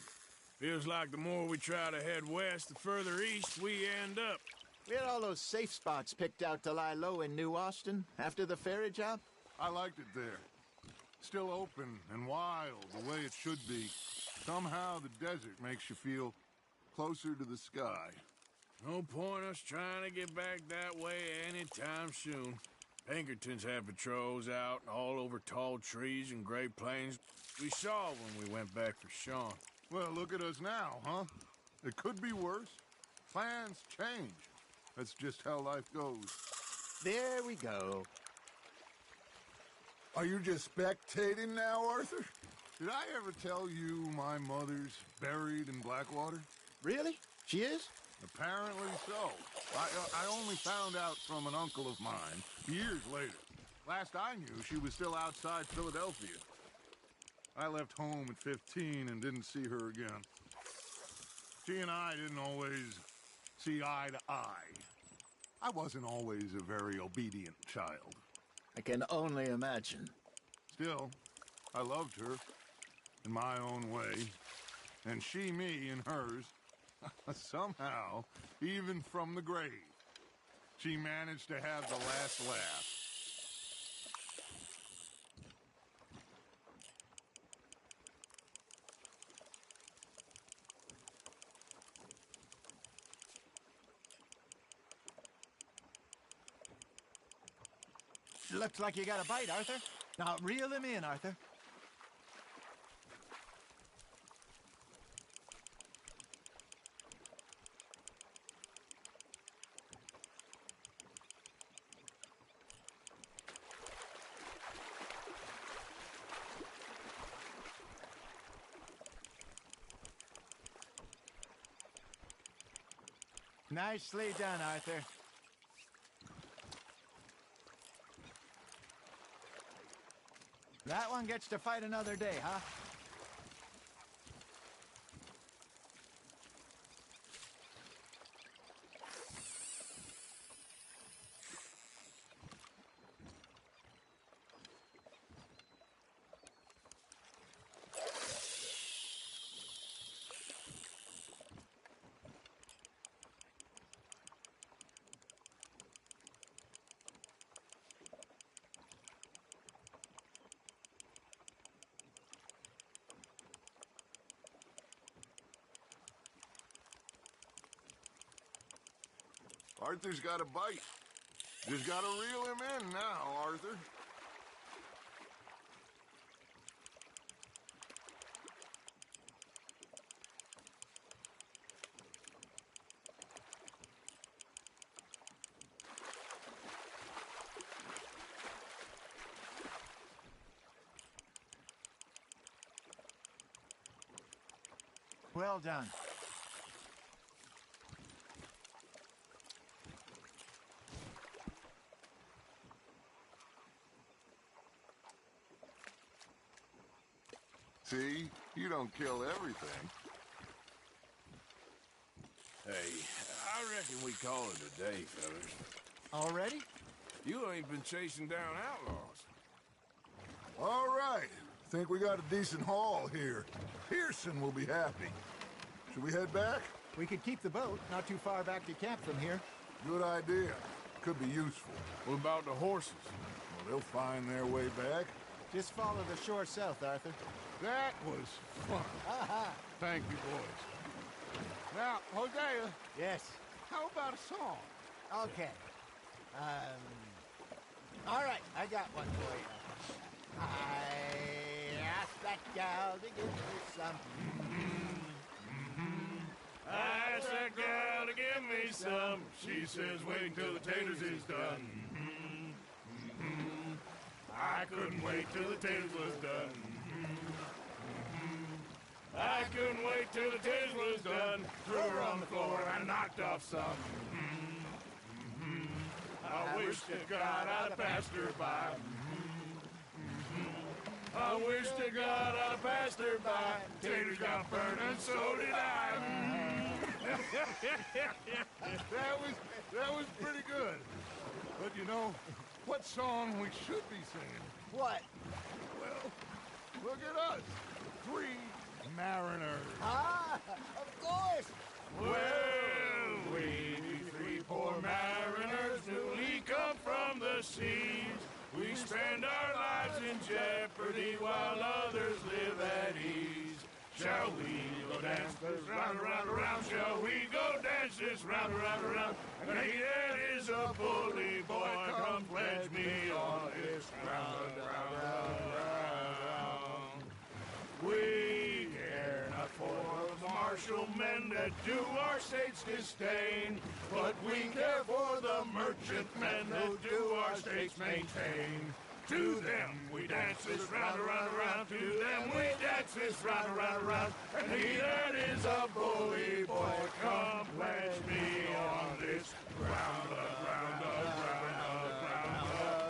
Feels like the more we try to head west, the further east we end up. We had all those safe spots picked out to lie low in New Austin after the ferry job. I liked it there. Still open and wild, the way it should be. Somehow the desert makes you feel closer to the sky. No point us trying to get back that way anytime soon. Pinkertons had patrols out all over tall trees and Great Plains. We saw when we went back for Sean. Well, look at us now, huh? It could be worse. Plans change. That's just how life goes. There we go. Are you just spectating now, Arthur? Did I ever tell you my mother's buried in Blackwater? Really? She is? Apparently so. I only found out from an uncle of mine years later. Last I knew, she was still outside Philadelphia. I left home at 15 and didn't see her again. She and I didn't always see eye to eye. I wasn't always a very obedient child. I can only imagine. Still, I loved her in my own way, and she me in hers. Somehow, even from the grave, she managed to have the last laugh. Looks like you got a bite, Arthur. Now, reel him in, Arthur. Nicely done, Arthur. That one gets to fight another day, huh? Arthur's got a bite. Just gotta reel him in now, Arthur. Well done. See? You don't kill everything. Hey, I reckon we call it a day, fellas. Already? You ain't been chasing down outlaws. All right. Think we got a decent haul here. Pearson will be happy. Should we head back? We could keep the boat not too far back to camp from here. Good idea. Could be useful. What about the horses? Well, they'll find their way back. Just follow the shore south, Arthur. That was fun. Thank you, boys. Now, Hosea. Yes? How about a song? Okay. All right, I got one for you. I asked that gal to give me some. I asked that gal to give me some. She says wait until the taters is done. I couldn't wait till the taters was done. I couldn't wait till the taters was done. Threw her on the floor and knocked off some. I wish to God I'd passed her by. I wish to God I'd passed her by. Taters got burned and so did I. That was pretty good. But you know, what song we should be singing? What? Well, look at us. 3 mariners. Ah, of course. Well, we 3 poor mariners newly come from the seas. We spend our lives in jeopardy while others live at ease. Shall we go dance this round, around, around? Shall we go dance this round, around, around? And he that is a bully boy, come pledge me on this round, round, round. We care not for the martial men that do our state's disdain, but we care for the merchantmen that do our state's maintain. To them we dance this round, around, around. To them we dance this round, around, around. And he that is a bully boy, come pledge me on this ground, ground, ground,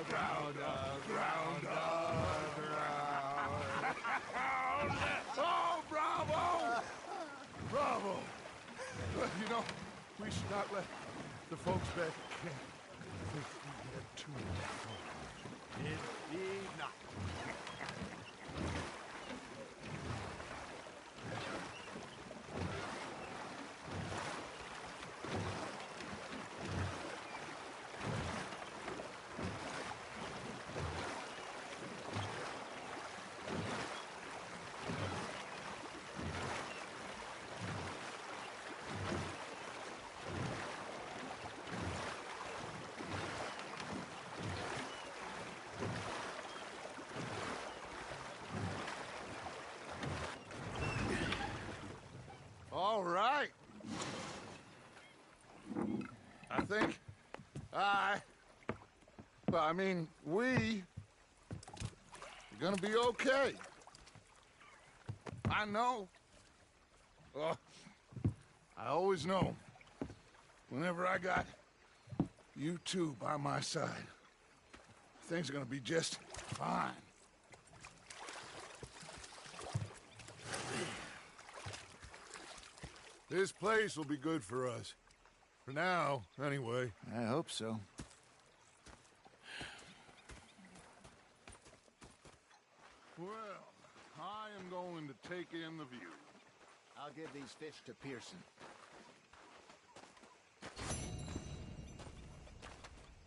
ground, ground, ground. Oh, bravo! Bravo! You know, we should not let the folks back camp think we get too far. It be not. All right. I think we are gonna be okay. I know. I always know. Whenever I got you two by my side, things are gonna be just fine. This place will be good for us. For now, anyway. I hope so. Well, I am going to take in the view. I'll give these fish to Pearson.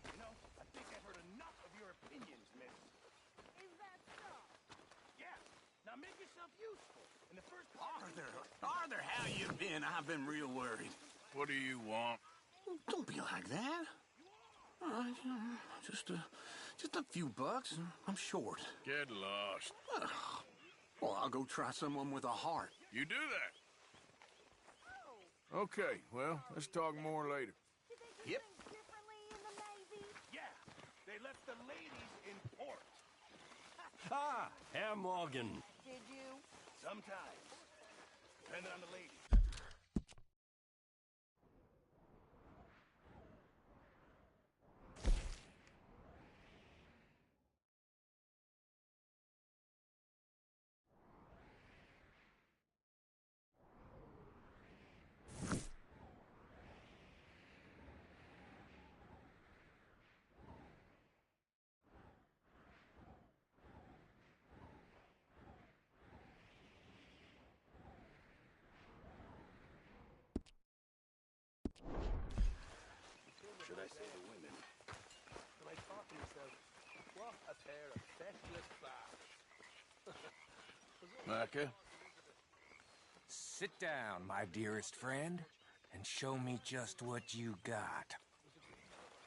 You know, I think I've heard enough of your opinions, miss. Is that so? Yeah. Now make yourself useful. In the first Arthur, how you been? I've been real worried. What do you want? Don't be like that. All right, just a few bucks. I'm short. Get lost. Well, I'll go try someone with a heart. You do that. Okay, well, let's talk more later. Yep. Yeah, they left the ladies in port. Ah, Herr Morgan. Did you? Sometimes. Depending on the lady. Should I say the women? Am I talking to myself? What a pair of feckless bastards. Micah? Sit down, my dearest friend, and show me just what you got.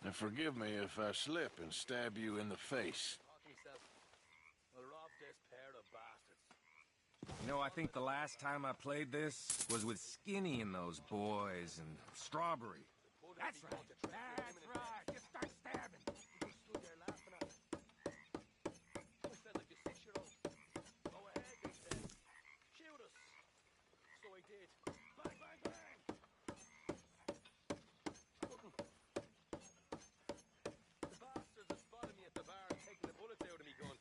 And forgive me if I slip and stab you in the face. Well, rob this pair of bastards. You know, I think the last time I played this was with Skinny and those boys and Strawberry. That's right. That's right. Just start stabbing. You stood there laughing at me. I felt like a 6-year-old. Go ahead, they said. Shoot us. So I did. Bang, bang, bang. The bastards had spotted me at the bar taking the bullets out of me gun.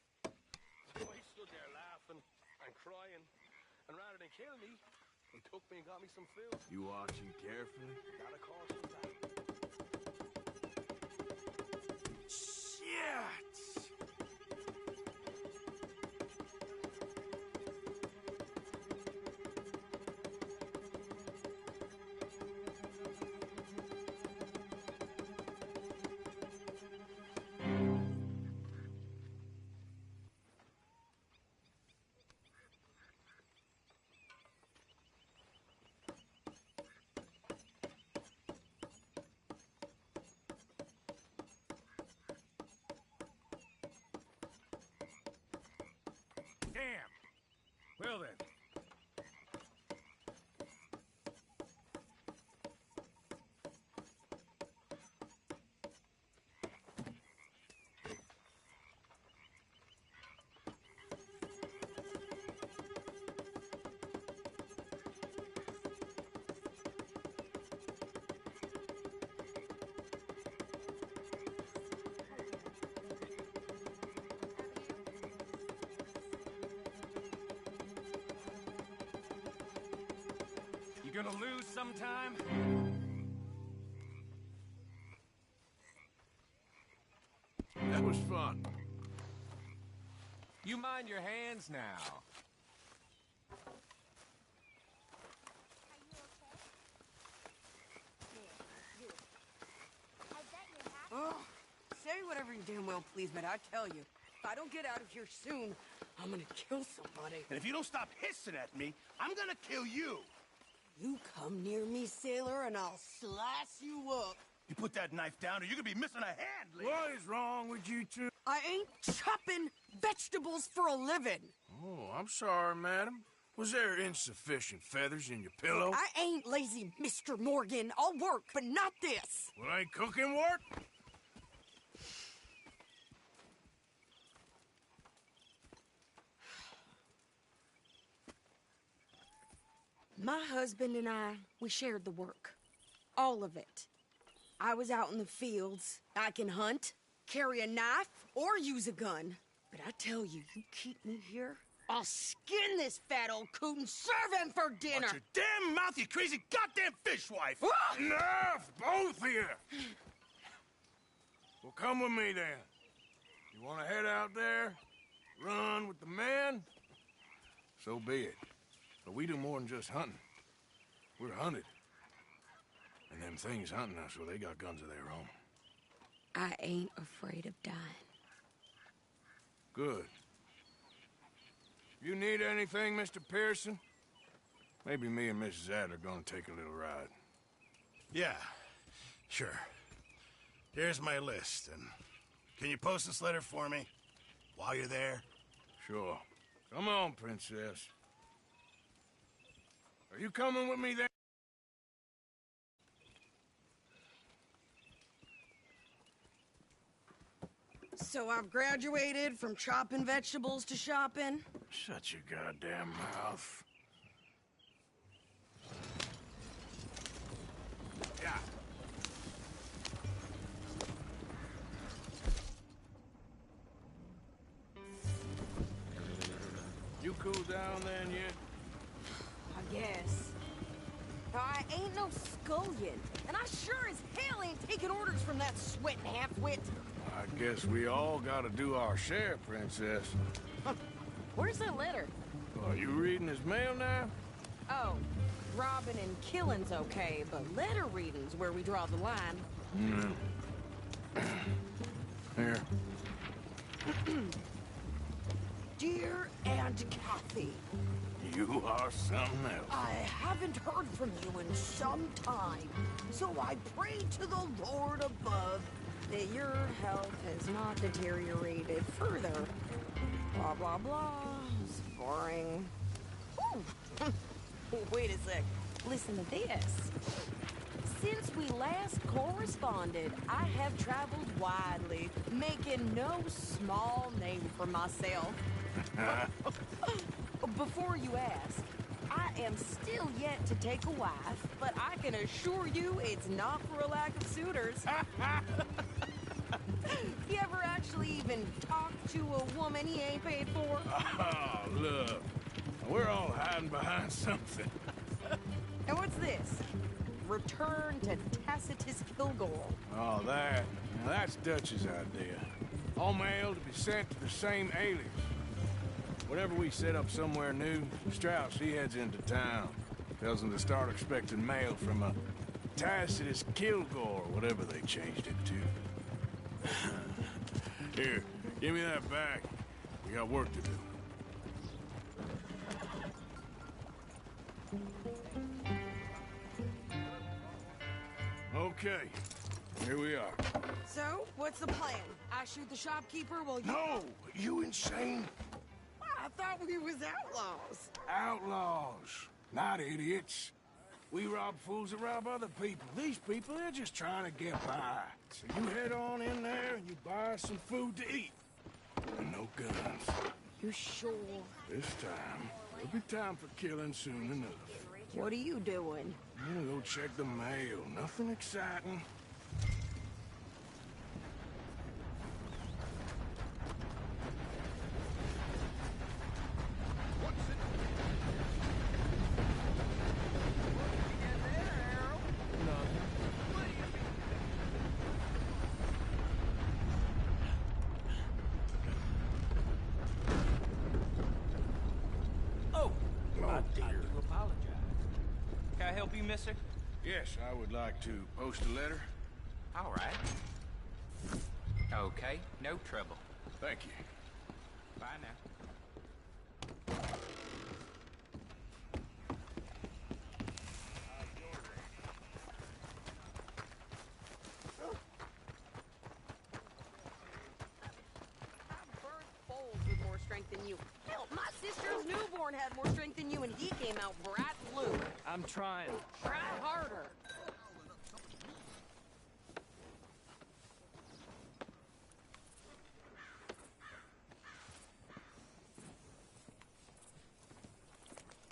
So I stood there crying. And rather than kill me, he took me and got me some food. You watching carefully? Gotta caution that. Shit! Damn. Well then. You gonna lose sometime? That was fun. You mind your hands now. Oh, say whatever you damn well please, but I tell you, if I don't get out of here soon, I'm gonna kill somebody. And if you don't stop hissing at me, I'm gonna kill you. You come near me, sailor, and I'll slice you up. You put that knife down or you're gonna be missing a hand, lady. What is wrong with you two? I ain't chopping vegetables for a living. Oh, I'm sorry, madam. Was there insufficient feathers in your pillow? I ain't lazy, Mr. Morgan. I'll work, but not this. Well, ain't cooking work? My husband and I, we shared the work. All of it. I was out in the fields. I can hunt, carry a knife, or use a gun. But I tell you, you keep me here, I'll skin this fat old coot and serve him for dinner. Watch your damn mouth, you crazy goddamn fishwife! Enough, both of you! Well, come with me, then. You want to head out there, run with the men? So be it. But we do more than just hunting. We're hunted. And them things hunting us, well, they got guns of their own. I ain't afraid of dying. Good. You need anything, Mr. Pearson? Maybe me and Mrs. Adler are gonna take a little ride. Yeah, sure. Here's my list, and can you post this letter for me while you're there? Sure. Come on, Princess. Are you coming with me then? So I've graduated from chopping vegetables to shopping. Shut your goddamn mouth. Yeah. You cool down then yet? I guess. I ain't no scullion, and I sure as hell ain't taking orders from that sweating half-wit. I guess we all gotta do our share, Princess. Where's that letter? Are you reading his mail now? Oh, robbing and killing's okay, but letter reading's where we draw the line. Here. Dear Aunt Kathy, You are something else. I haven't heard from you in some time, so I pray to the Lord above that your health has not deteriorated further. Blah, blah, blah. It's boring. Ooh. Wait a sec. Listen to this. Since we last corresponded, I have traveled widely, making no small name for myself. Before you ask, I am still yet to take a wife, but I can assure you it's not for a lack of suitors. You ever actually even talk to a woman he ain't paid for? Oh, look. I We're all hiding behind something. And what's this? Return to Tacitus Kilgore. Oh, that. Now that's Dutch's idea. All mail to be sent to the same alias. Whenever we set up somewhere new, Strauss, he heads into town. Tells them to start expecting mail from a Tacitus Kilgore, whatever they changed it to. Here, give me that back. We got work to do. Okay, here we are. So, what's the plan? I shoot the shopkeeper while you... No! You insane? I thought we was outlaws. Outlaws, not idiots. We rob fools that rob other people. These people, they're just trying to get by. So you head on in there and you buy some food to eat. And no guns. You sure? This time, there'll be time for killing soon enough. What are you doing? I'm gonna go check the mail. Nothing exciting. Mister? Yes, I would like to post a letter. All right. Okay, no trouble. Thank you. Bye now. With more strength than you. Hell, my sister's newborn had more strength than you, and he came out bright blue. I'm trying. Try harder.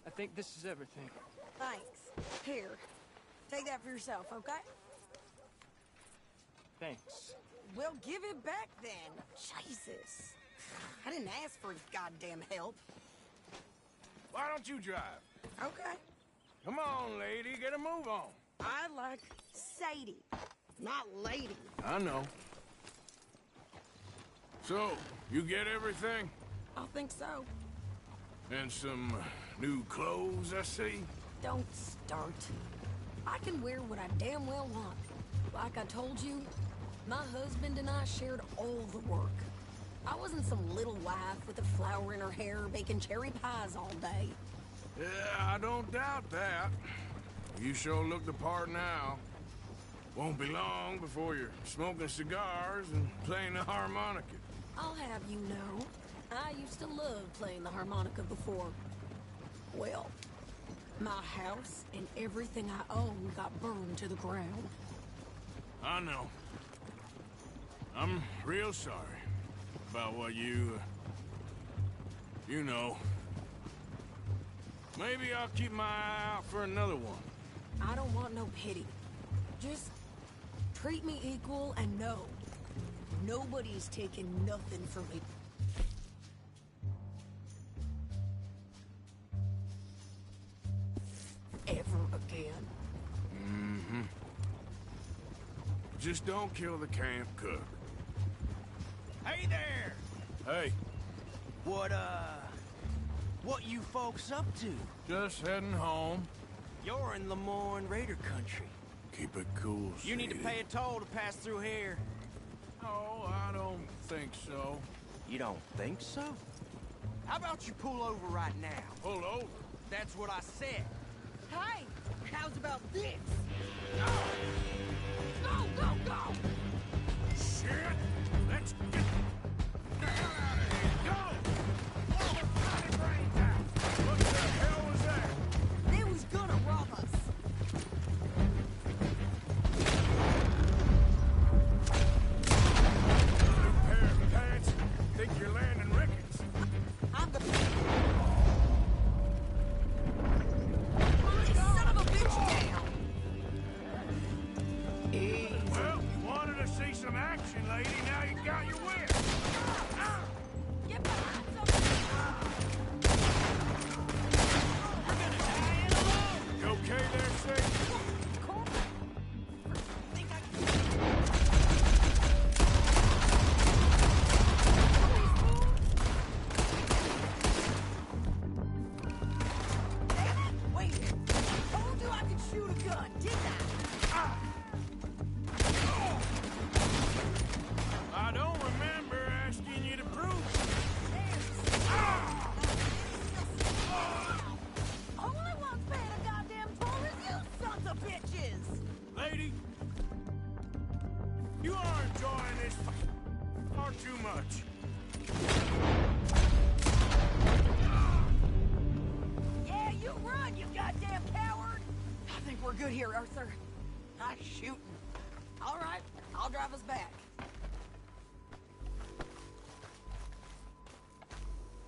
I think this is everything. Thanks. Here, take that for yourself, okay? Thanks. Well, give it back then. Jesus. I didn't ask for his goddamn help. Why don't you drive? Okay. Come on, lady, get a move on. I like Sadie, not lady. I know. So, you get everything? I think so. And some new clothes, I see? Don't start. I can wear what I damn well want. Like I told you, my husband and I shared all the work. I wasn't some little wife with a flower in her hair baking cherry pies all day. Yeah, I don't doubt that. You sure look the part now. Won't be long before you're smoking cigars and playing the harmonica. I'll have you know, I used to love playing the harmonica before. Well, my house and everything I own got burned to the ground. I know. I'm real sorry about what you know. Maybe I'll keep my eye out for another one. I don't want no pity. Just treat me equal and know nobody's taking nothing from me. Ever again. Mm-hmm. Just don't kill the camp cook. Hey there! Hey. What you folks up to? Just heading home. You're in Lemoyne Raider country. Keep it cool, You need to pay a toll to pass through here. No, I don't think so. You don't think so? How about you pull over right now? Pull over? That's what I said. Hey, how's about this? Go, go, go! Shit! Let's get the hell out of here! Go! Oh, bloody brains out! What the hell was that? They was gonna rob us. New pair of pants. Think you're landing Ricketts? I'm the... Son of a bitch down! Well, you wanted to see some action, lady. Now too much. Yeah, you run, you goddamn coward! I think we're good here, Arthur. Nice shooting. All right, I'll drive us back.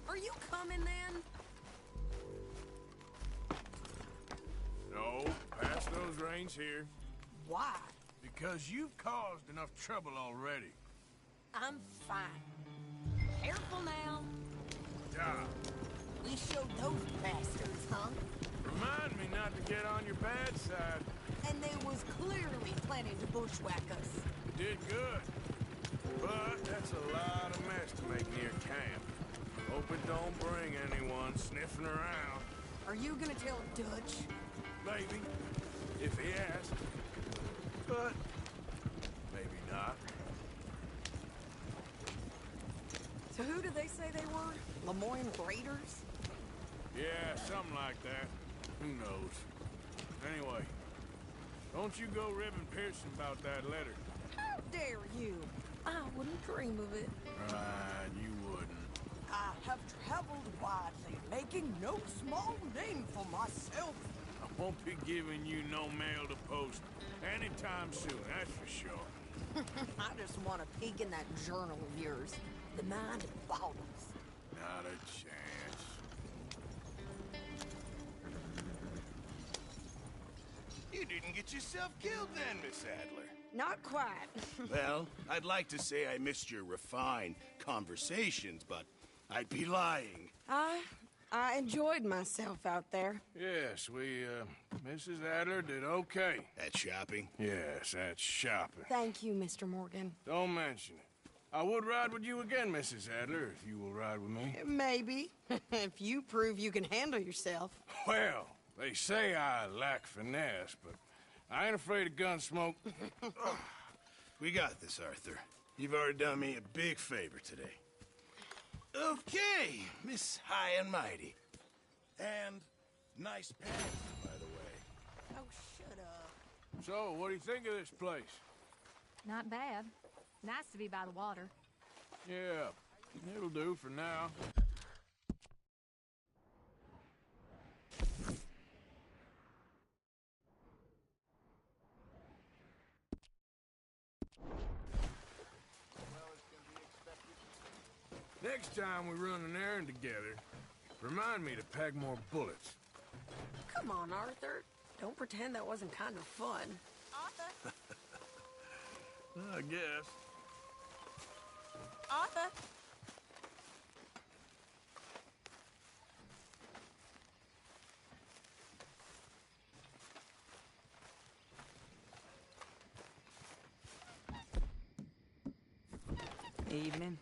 Are you coming then? No, pass those reins here. Why? Because you've caused enough trouble already. I'm fine. Careful now. Yeah. We showed those bastards, huh? Remind me not to get on your bad side. And they was clearly planning to bushwhack us. Did good. But that's a lot of mess to make near camp. Hope it don't bring anyone sniffing around. Are you gonna tell Dutch? Maybe. If he asks. But maybe not. So who did they say they were? Lemoyne Raiders? Yeah, something like that. Who knows? Anyway, don't you go ribbing Pearson about that letter. How dare you? I wouldn't dream of it. Right, you wouldn't. I have traveled widely, making no small name for myself. I won't be giving you no mail to post anytime soon, that's for sure. I just want a peek in that journal of yours. The mind boggles. Not a chance. You didn't get yourself killed then, Miss Adler. Not quite. Well, I'd like to say I missed your refined conversations, but I'd be lying. I enjoyed myself out there. Yes, Mrs. Adler did okay. At shopping? Yes, that's shopping. Thank you, Mr. Morgan. Don't mention it. I would ride with you again, Mrs. Adler, if you will ride with me. Maybe. If you prove you can handle yourself. Well, they say I lack finesse, but I ain't afraid of gun smoke. We got this, Arthur. You've already done me a big favor today. Okay, Miss High and Mighty. And nice pants, by the way. Oh, shut up. So, what do you think of this place? Not bad. Nice to be by the water. Yeah, it'll do for now. Next time we run an errand together, remind me to pack more bullets. Come on, Arthur. Don't pretend that wasn't kind of fun. Arthur? I guess. Arthur? Evening.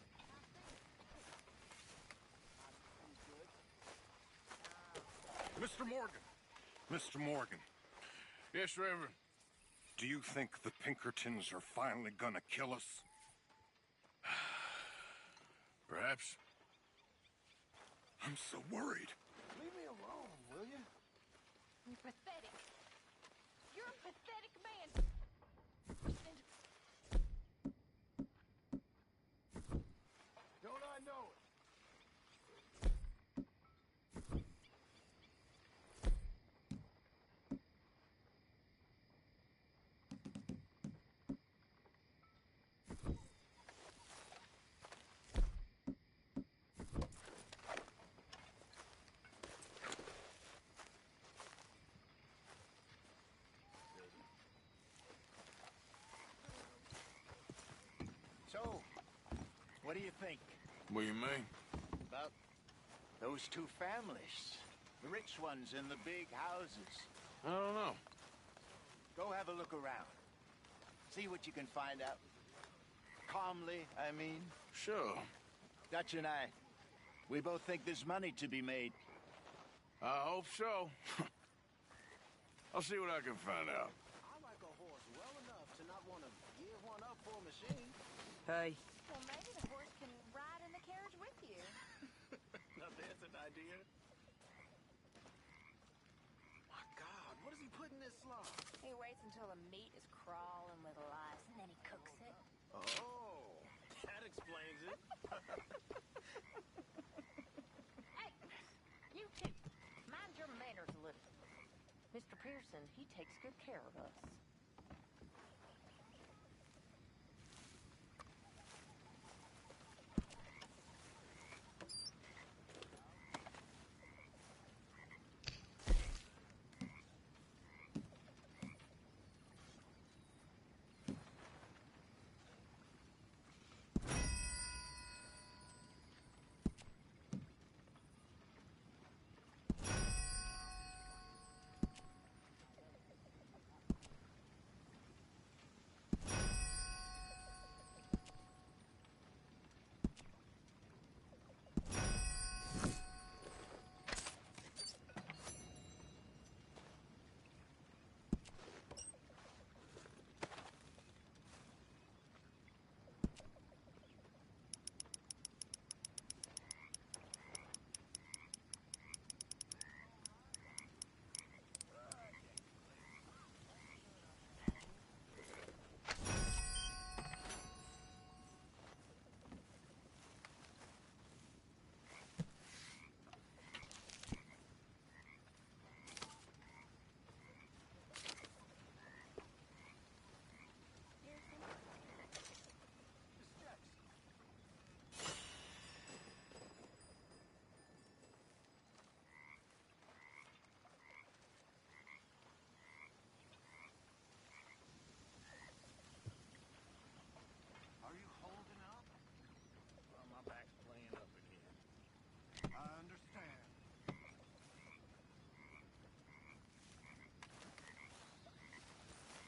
Mr. Morgan. Mr. Morgan. Yes, Reverend. Do you think the Pinkertons are finally gonna kill us? Perhaps. I'm so worried. Leave me alone, will you? You're pathetic. You're a pathetic man. Don't I know it? So, what do you think What do you mean? about those two families? The rich ones in the big houses. I don't know. Go have a look around. See what you can find out. Calmly, I mean. Sure. Dutch and I, we both think there's money to be made. I hope so. I'll see what I can find out. I like a horse well enough to not want to give one up for a machine. Hey. Well, maybe the horse can ride in the carriage with you. Now there's an idea. My God, what does he put in this slop? He waits until the meat is crawling with lice, and then he cooks it. Oh, that explains it. Pearson, he takes good care of us.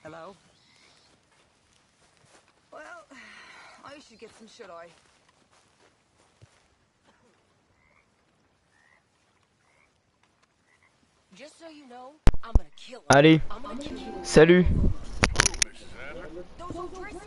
Hello? Well, I should get some shut-eye. Just so you know, I'm gonna kill him. Allez, I'm gonna kill him. salut. Those old dresses.